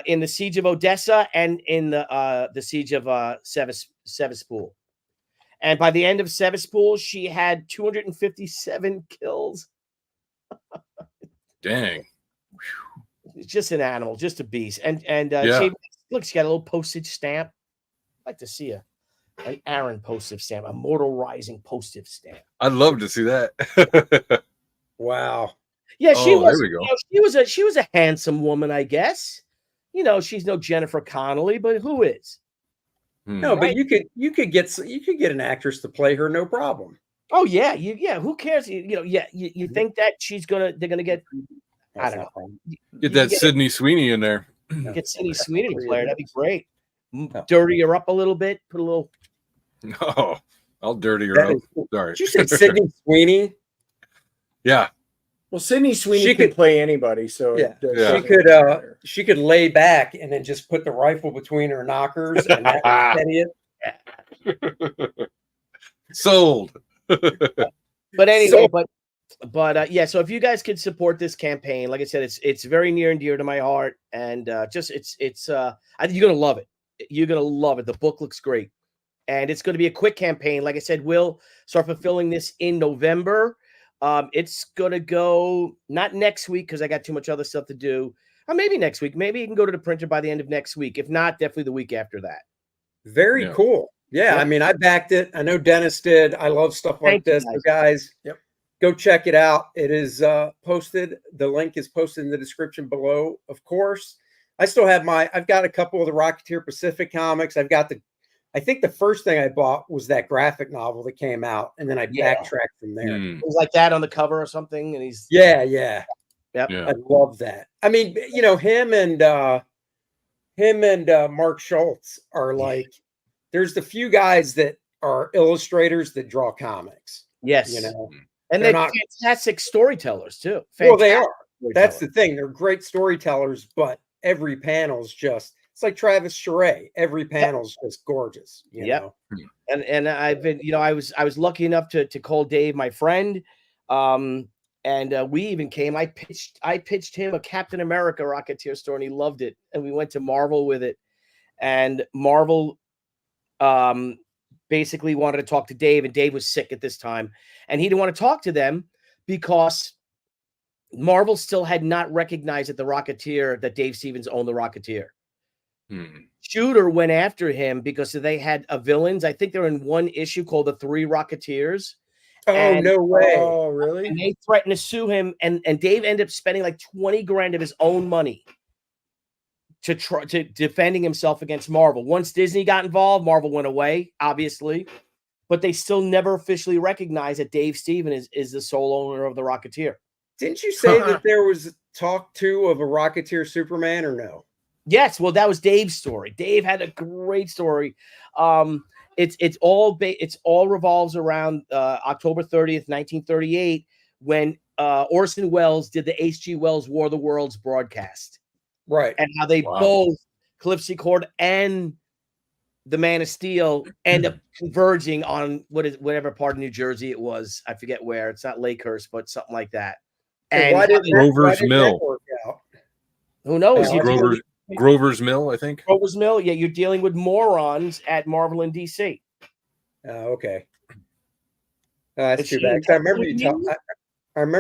In the Siege of Odessa and in the Siege of Sevastopol. And by the end of Sevastopol, she had 257 kills. Dang. Just an animal, just a beast. And she got a little postage stamp. I'd like to see an Aaron postage stamp, a Immortal Rising postage stamp. I'd love to see that. Wow. Yeah, she was. There we go. She was a handsome woman, I guess. She's no Jennifer Connelly, but who is? No, but you could get an actress to play her, no problem. Oh yeah, who cares? You think that they're gonna get, I don't know. Get that Sydney Sweeney in there. Get Sydney Sweeney to play her. That'd be great. Dirty her up a little bit. Put a little. No, I'll dirty her up. Sorry. Did you say Sydney Sweeney? Yeah. Well, Sydney Sweeney could play anybody, so she could lay back and then just put the rifle between her knockers and that would steady it. Sold. But anyway, so if you guys could support this campaign, like I said, it's very near and dear to my heart, and I think you're gonna love it. You're gonna love it. The book looks great, and it's going to be a quick campaign. Like I said, we'll start fulfilling this in November. It's gonna go not next week because I got too much other stuff to do. Or maybe next week. Maybe you can go to the printer by the end of next week. If not, definitely the week after that. Very cool. Yeah, I mean, I backed it. I know Dennis did. I love stuff like this. So guys, go check it out. It is posted. The link is posted in the description below, of course. I still have I've got a couple of the Rocketeer Pacific comics. I think the first thing I bought was that graphic novel that came out, and then I backtracked from there. It was like that on the cover or something, and he's Yep. I love that. I mean, him and Mark Schultz are like, there's the few guys that are illustrators that draw comics. Yes, and they're fantastic storytellers too. Well, they are. That's the thing. They're great storytellers, but every panel's just. It's like Travis Charest. Every panel's just gorgeous. You know? And I've been, I was lucky enough to call Dave my friend. And we even came. I pitched him a Captain America Rocketeer story, and he loved it. And we went to Marvel with it. And Marvel basically wanted to talk to Dave, and Dave was sick at this time. And he didn't want to talk to them because Marvel still had not recognized that that Dave Stevens owned the Rocketeer. Shooter went after him because they had villains. I think they're in one issue called The Three Rocketeers. No way. Oh, really? And they threatened to sue him. And Dave ended up spending like 20 grand of his own money to defending himself against Marvel. Once Disney got involved, Marvel went away, obviously. But they still never officially recognized that Dave Stevens is the sole owner of the Rocketeer. Didn't you say that there was talk too of a Rocketeer Superman or no? Yes, well, that was Dave's story. Dave had a great story. It's all revolves around October 30th, 1938, when Orson Welles did the H.G. Wells War of the Worlds broadcast. Right. And how they both, Calypso Cord and the Man of Steel, end up converging on whatever part of New Jersey it was. I forget where. It's not Lakehurst, but something like that. And why did Grover's Mill. work out? Who knows? Grover's Mill, I think. Grover's Mill. Yeah, you're dealing with morons at Marvel and DC. Okay. That's too bad. I remember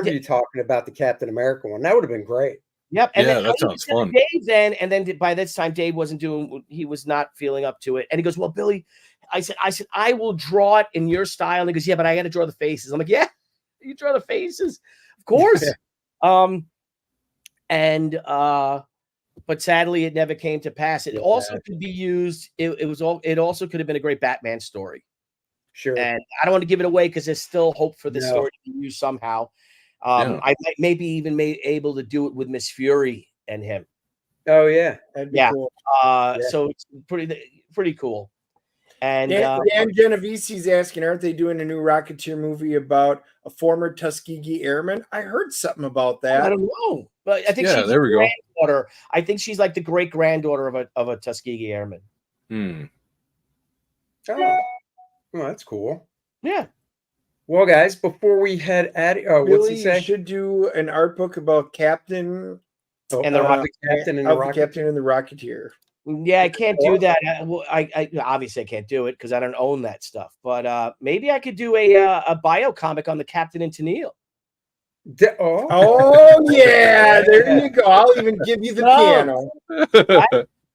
you talking about the Captain America one. That would have been great. Yep. And then that sounds fun. Dave then by this time, Dave wasn't he was not feeling up to it. And he goes, well, Billy, I said, I will draw it in your style. And he goes, yeah, but I got to draw the faces. I'm like, yeah, you draw the faces. Of course. But sadly, it never came to pass. It also could be used. It also could have been a great Batman story. Sure. And I don't want to give it away because there's still hope for this story to be used somehow. I might maybe even able to do it with Miss Fury and him. Oh yeah, that'd be cool. So it's pretty cool. And Dan Geneviese's asking, aren't they doing a new Rocketeer movie about a former Tuskegee airman? I heard something about that. I don't know, but I think she's there we granddaughter. I think she's like the great granddaughter of a Tuskegee airman. Oh, well, that's cool. Yeah. Well, guys, before we head at what's he say? You should do an art book about Captain and the Rocket Captain and the Rocketeer. Yeah, I can't do that. I obviously I can't do it because I don't own that stuff. But maybe I could do a bio comic on the Captain and Tennille. Oh yeah, there you go. I'll even give you the piano.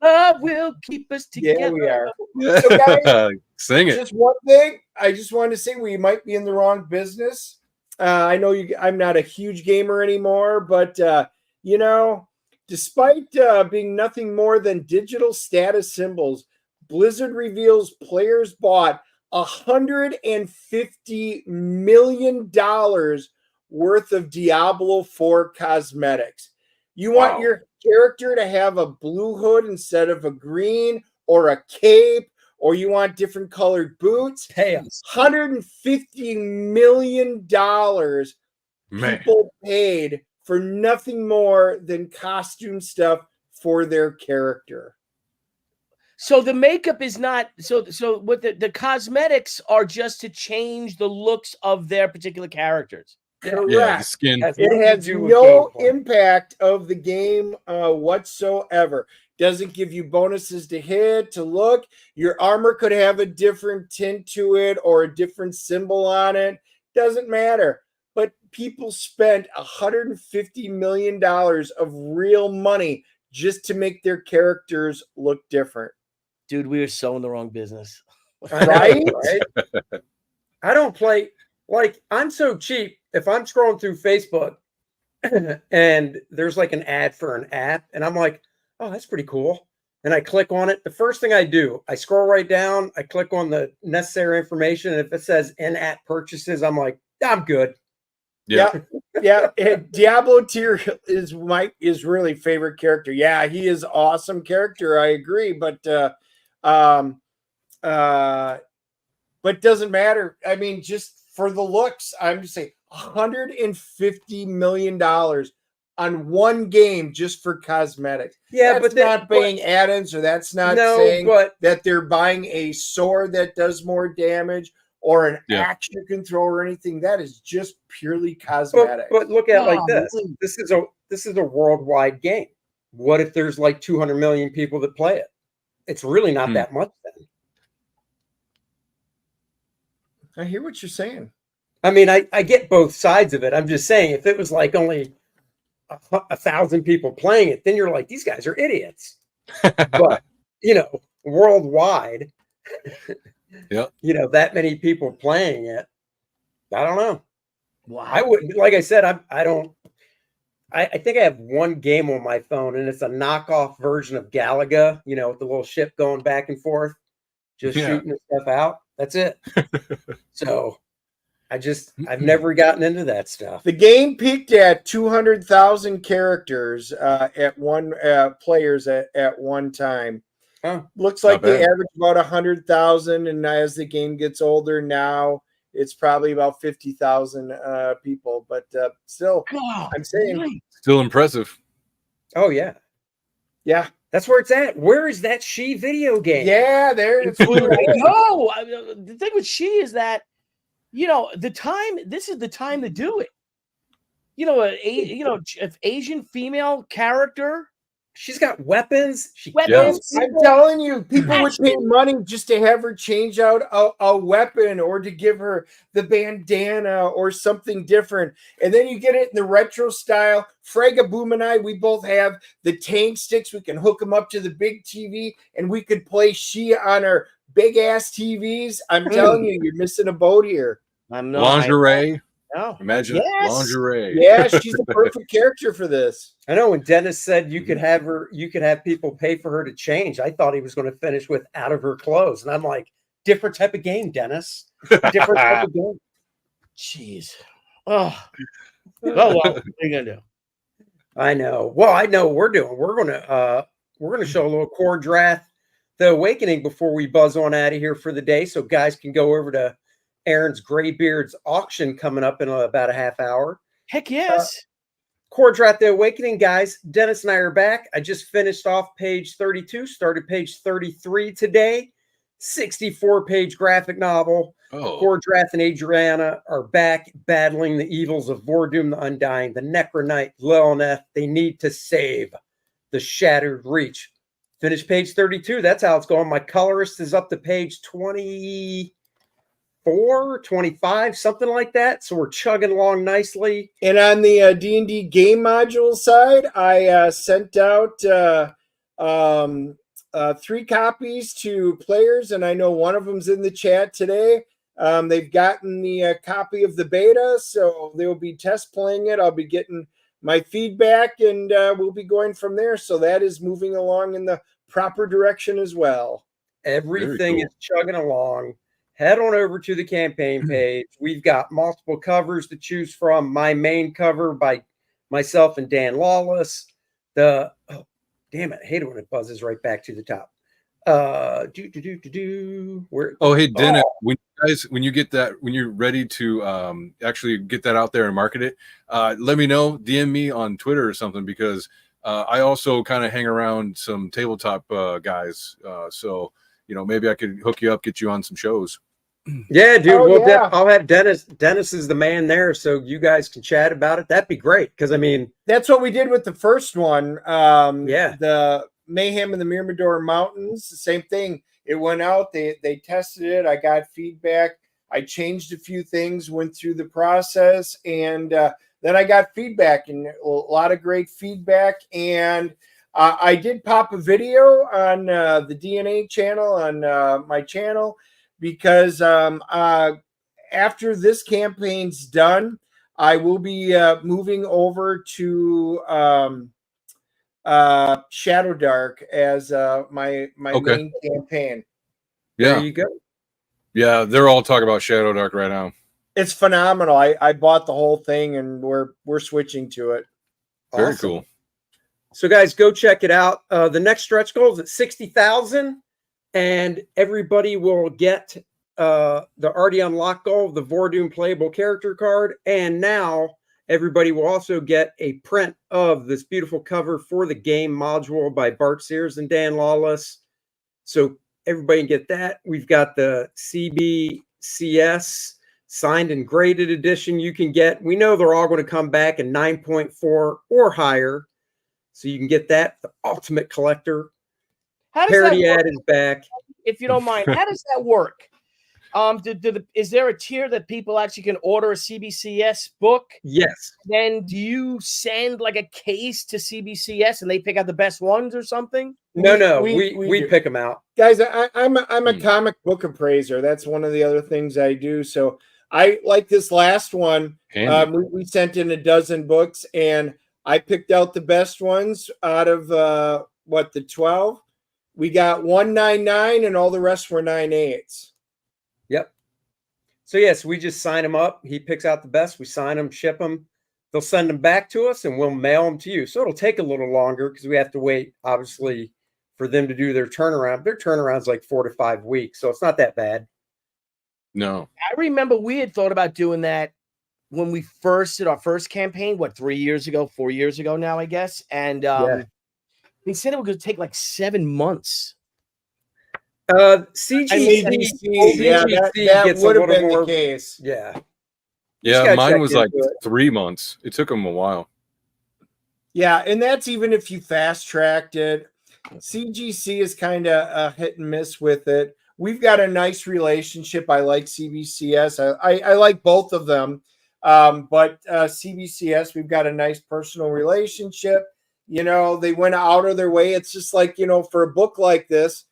Love will keep us together. Yeah, we are. So guys, sing it. Just one thing, I just wanted to say we might be in the wrong business. I know I'm not a huge gamer anymore, but despite being nothing more than digital status symbols, Blizzard reveals players bought $150 million worth of Diablo 4 cosmetics. You want your character to have a blue hood instead of a green, or a cape, or you want different colored boots. Chaos. $150 million people paid for nothing more than costume stuff for their character. So the makeup is not so what the cosmetics are just to change the looks of their particular characters. Correct. Yeah, the skin. It has no impact of the game whatsoever. Doesn't give you bonuses to hit, to look. Your armor could have a different tint to it or a different symbol on it. Doesn't matter. But people spent $150 million of real money just to make their characters look different. Dude, we are so in the wrong business. Right? I don't play, I'm so cheap. If I'm scrolling through Facebook and there's like an ad for an app, and I'm like, oh, that's pretty cool. And I click on it. The first thing I do, I scroll right down. I click on the necessary information. And if it says in-app purchases, I'm like, I'm good. Yeah. Diablo tier is really favorite character. Yeah, he is awesome character. I agree, but doesn't matter. I mean, just for the looks, I'm just saying $150 million on one game just for cosmetics. Yeah, that's not paying add-ins, or that's not saying that they're buying a sword that does more damage or an axe you can throw or anything. That is just purely cosmetic. But look at it like this. This is a worldwide game. What if there's like 200 million people that play it? It's really not that much then. I hear what you're saying. I mean, I get both sides of it. I'm just saying, if it was like only 1,000 people playing it, then you're like, these guys are idiots. But, worldwide, that many people playing it, I don't know. Wow. I wouldn't, like I said, I think I have one game on my phone, and it's a knockoff version of Galaga, with the little ship going back and forth, just shooting stuff out. That's it. So I've never gotten into that stuff. The game peaked at 200,000 characters at one players at one time. Oh, looks like they average about 100,000, and as the game gets older, now it's probably about 50,000 people. But still, I'm saying still impressive. Oh yeah. Yeah. That's where it's at. Where is that She video game? Yeah, there it's I know. The thing with She is that, you know, this is the time to do it. You know, if Asian female character. She's got weapons. Weapons. I'm telling you, people would pay money just to have her change out a weapon or to give her the bandana or something different. And then you get it in the retro style. Fragaboom and I, we both have the tank sticks. We can hook them up to the big TV and we could play She on our big ass TVs. I'm telling you, you're missing a boat here. I'm not. Lingerie. No. Imagine lingerie. Yeah, she's the perfect character for this. I know when Dennis said you could have people pay for her to change, I thought he was going to finish with out of her clothes. And I'm like, different type of game, Dennis. Different type of game. Jeez. Oh, well, what are you gonna do? I know. Well, I know what we're doing. We're gonna show a little Kor-Drath, The Awakening, before we buzz on out of here for the day, so guys can go over to Aaron's Graybeard's auction coming up in about a half hour. Heck yes. Kor-Drath, The Awakening, guys. Dennis and I are back. I just finished off page 32, started page 33 today. 64-page graphic novel. Kor-Drath and Adriana are back battling the evils of Vordoom the Undying, the Necronite, Lilneth. They need to save the Shattered Reach. Finish page 32. That's how it's going. My colorist is up to page 24, 25, something like that. So we're chugging along nicely. And on the D&D game module side, I sent out 3 copies to players, and I know one of them's in the chat today. They've gotten the copy of the beta, so they'll be test playing it. I'll be getting my feedback, and we'll be going from there. So that is moving along in the proper direction as well. Everything is chugging along. Head on over to the campaign page. We've got multiple covers to choose from. My main cover by myself and Dan Lawless. Damn it, I hate it when it buzzes right back to the top. Hey Dennis, when you get that, when you're ready to actually get that out there and market it, let me know. DM me on Twitter or something, because I also kind of hang around some tabletop guys, so maybe I could hook you up, get you on some shows. Yeah, dude. I'll have Dennis. Dennis is the man there, so you guys can chat about it. That'd be great, because I mean, that's what we did with the first one. The Mayhem in the Mirador Mountains, the same thing. It went out. They tested it. I got feedback. I changed a few things, went through the process, and then I got feedback, and a lot of great feedback. And I did pop a video on the DNA channel on my channel, because after this campaign's done, I will be moving over to Shadow Dark as my main campaign. Yeah, there you go. Yeah, they're all talking about Shadow Dark right now. It's phenomenal. I bought the whole thing, and we're switching to it. Very cool. So guys, go check it out. The next stretch goal is at 60,000. And everybody will get the already unlocked goal of the Vordoom playable character card. And now everybody will also get a print of this beautiful cover for the game module by Bart Sears and Dan Lawless. So everybody can get that. We've got the CBCS signed and graded edition you can get. We know they're all going to come back in 9.4 or higher. So you can get that, the Ultimate Collector. How does Parody that work? ad is back. If you don't mind, how does that work? Is there a tier that people actually can order a CBCS book? Yes. Then do you send like a case to CBCS and they pick out the best ones or something? No, we pick them out. Guys, I'm a comic book appraiser. That's one of the other things I do. So I like this last one. We sent in a dozen books, and I picked out the best ones out of the 12. We got 199, and all the rest were 98s. Yep. So yes, we just sign them up. He picks out the best. We sign them, ship them. They'll send them back to us, and we'll mail them to you. So it'll take a little longer because we have to wait, obviously, for them to do their turnaround. Their turnaround's like 4 to 5 weeks, so it's not that bad. No. I remember we had thought about doing that when we first did our first campaign, 3 years ago, 4 years ago now, I guess. And They said it was going to take like 7 months. CGC, yeah, that gets would a have little been more, the case. Yeah. Yeah, mine check was like into it. 3 months. It took them a while. Yeah, and that's even if you fast tracked it. CGC is kind of a hit and miss with it. We've got a nice relationship. I like CBCS. I like both of them. But CBCS, we've got a nice personal relationship. You know, they went out of their way. It's just like, you know, for a book like this,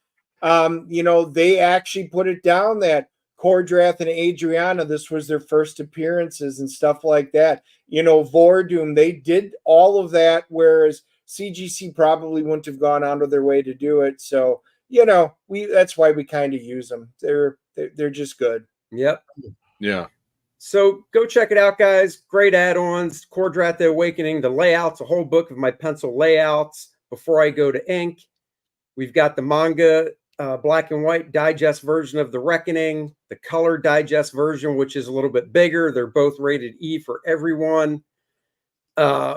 you know, they actually put it down that Kor-Drath and Adriana, this was their first appearances and stuff like that. You know, Vordoom, they did all of that, whereas CGC probably wouldn't have gone out of their way to do it. So, you know, that's why we kind of use them. They're just good. Yep. Yeah. So go check it out, guys. Great add-ons. Kor-Drath: The Awakening, the layouts, a whole book of my pencil layouts before I go to ink. We've got the manga black and white digest version of The Reckoning, the color digest version, which is a little bit bigger. They're both rated E for everyone.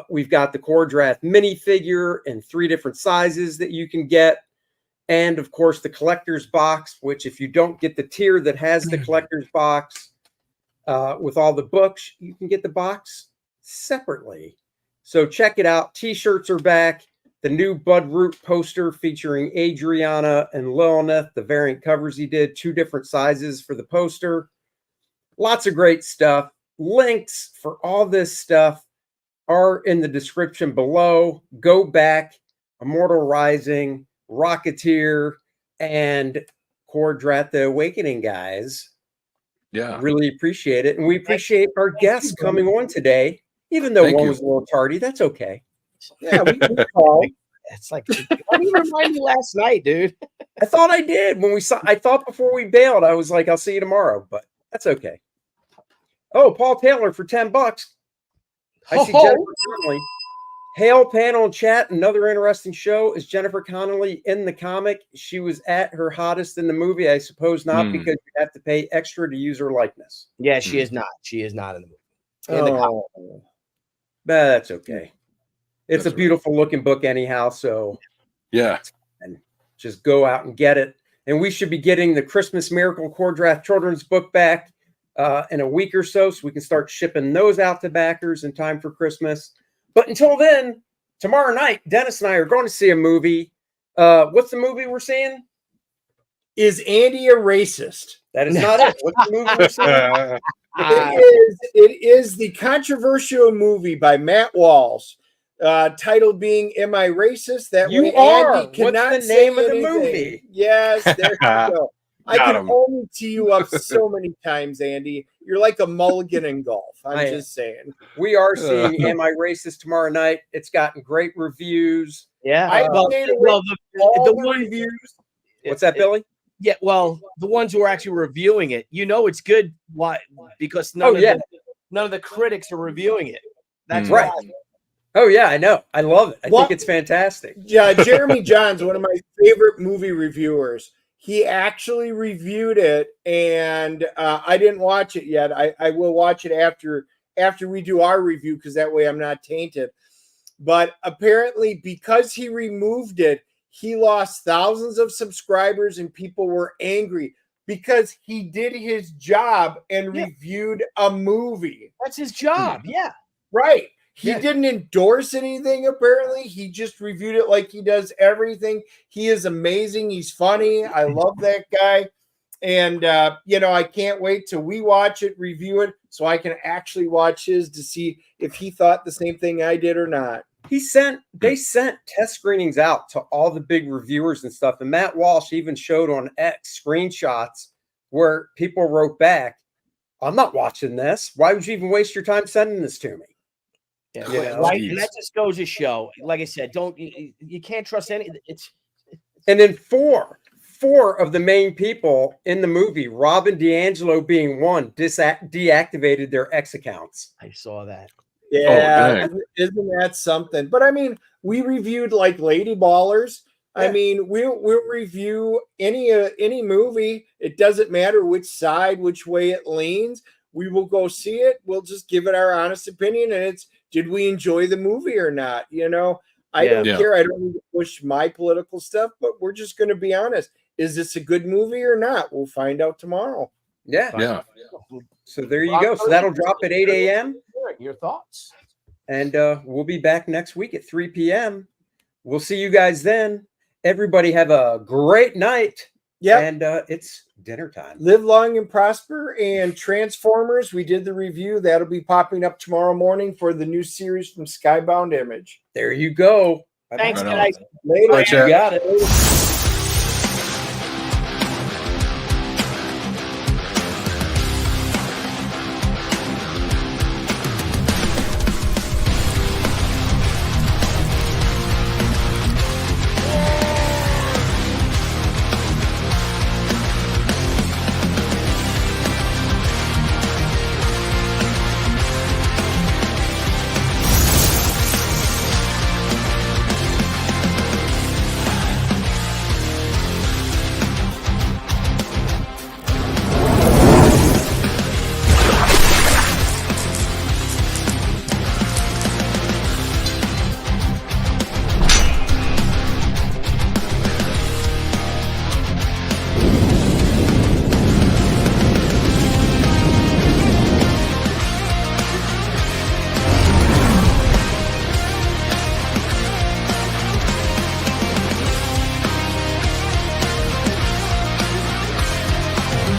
We've got the Kor-Drath minifigure in 3 different sizes that you can get. And of course, the collector's box, which if you don't get the tier that has the collector's box with all the books, you can get the box separately. So check it out. T-shirts are back. The new Bud Root poster featuring Adriana and Lilith, the variant covers he did, 2 different sizes for the poster. Lots of great stuff. Links for all this stuff are in the description below. Go back, Immortal Rising, Rocketeer, and Kor-Drath: The Awakening, guys. Yeah. Really appreciate it. And we appreciate our guests coming on today, even though one was a little tardy. That's okay. Yeah, we call. It's like, why didn't you remind me last night, dude? I thought I did when we saw. I thought before we bailed, I was like, "I'll see you tomorrow," but that's okay. Oh, Paul Taylor for $10. I see Jennifer Connelly. Hail panel and chat. Another interesting show. Is Jennifer Connelly in the comic? She was at her hottest in the movie. I suppose not, because you have to pay extra to use her likeness. Yeah, she is not. She is not in the movie. In the comic. But that's okay. It's a beautiful looking book anyhow. So yeah, and just go out and get it. And we should be getting the Christmas Miracle Kor-Drath children's book back in a week or so we can start shipping those out to backers in time for Christmas. But until then, tomorrow night, Dennis and I are going to see a movie. What's the movie we're seeing? Is Andy a racist? That is not it. What's the movie we're seeing? It is the controversial movie by Matt Walsh, title being "Am I Racist?" That You way are. Andy cannot What's the say name of the anything. movie? Yes, there you go. I Got can him. only tee you up so many times, Andy. You're like a mulligan in golf. I'm just saying. We are seeing Am I Racist tomorrow night. It's gotten great reviews. Yeah. The reviews. What's that, Billy? Yeah, well, the ones who are actually reviewing it, you know, it's good. Why? Because none of the critics are reviewing it. That's right. Oh yeah, I know. I love it. I think it's fantastic. Yeah, Jeremy Johns, one of my favorite movie reviewers. He actually reviewed it, and I didn't watch it yet. I will watch it after we do our review, because that way I'm not tainted. But apparently, because he removed it, he lost thousands of subscribers, and people were angry because he did his job and reviewed a movie. That's his job. Yeah. Right. He didn't endorse anything, apparently. He just reviewed it like he does everything. He is amazing. He's funny. I love that guy. And, I can't wait till we watch it, review it, so I can actually watch his to see if he thought the same thing I did or not. They sent test screenings out to all the big reviewers and stuff. And Matt Walsh even showed on X screenshots where people wrote back, "I'm not watching this. Why would you even waste your time sending this to me?" Yeah, right. And that just goes to show, like I said, you can't trust any. And then four of the main people in the movie, Rob and D'Angelo being one, deactivated their X accounts. I saw that. Yeah, isn't that something? But I mean, we reviewed like Lady Ballers. Yeah. I mean, we'll review any movie. It doesn't matter which side, which way it leans. We will go see it. We'll just give it our honest opinion, and it's, did we enjoy the movie or not? I don't Yeah. care. I don't need to push my political stuff, but we're just going to be honest. Is this a good movie or not? We'll find out tomorrow. Yeah. Yeah. So there you go. So that'll drop at 8 a.m. Your thoughts? And we'll be back next week at 3 p.m. We'll see you guys then. Everybody have a great night. Yeah. And it's dinner time. Live long and prosper. And Transformers, we did the review. That'll be popping up tomorrow morning for the new series from Skybound Image. There you go. Thanks, Right on. guys. Later. Bye, chat. You got it.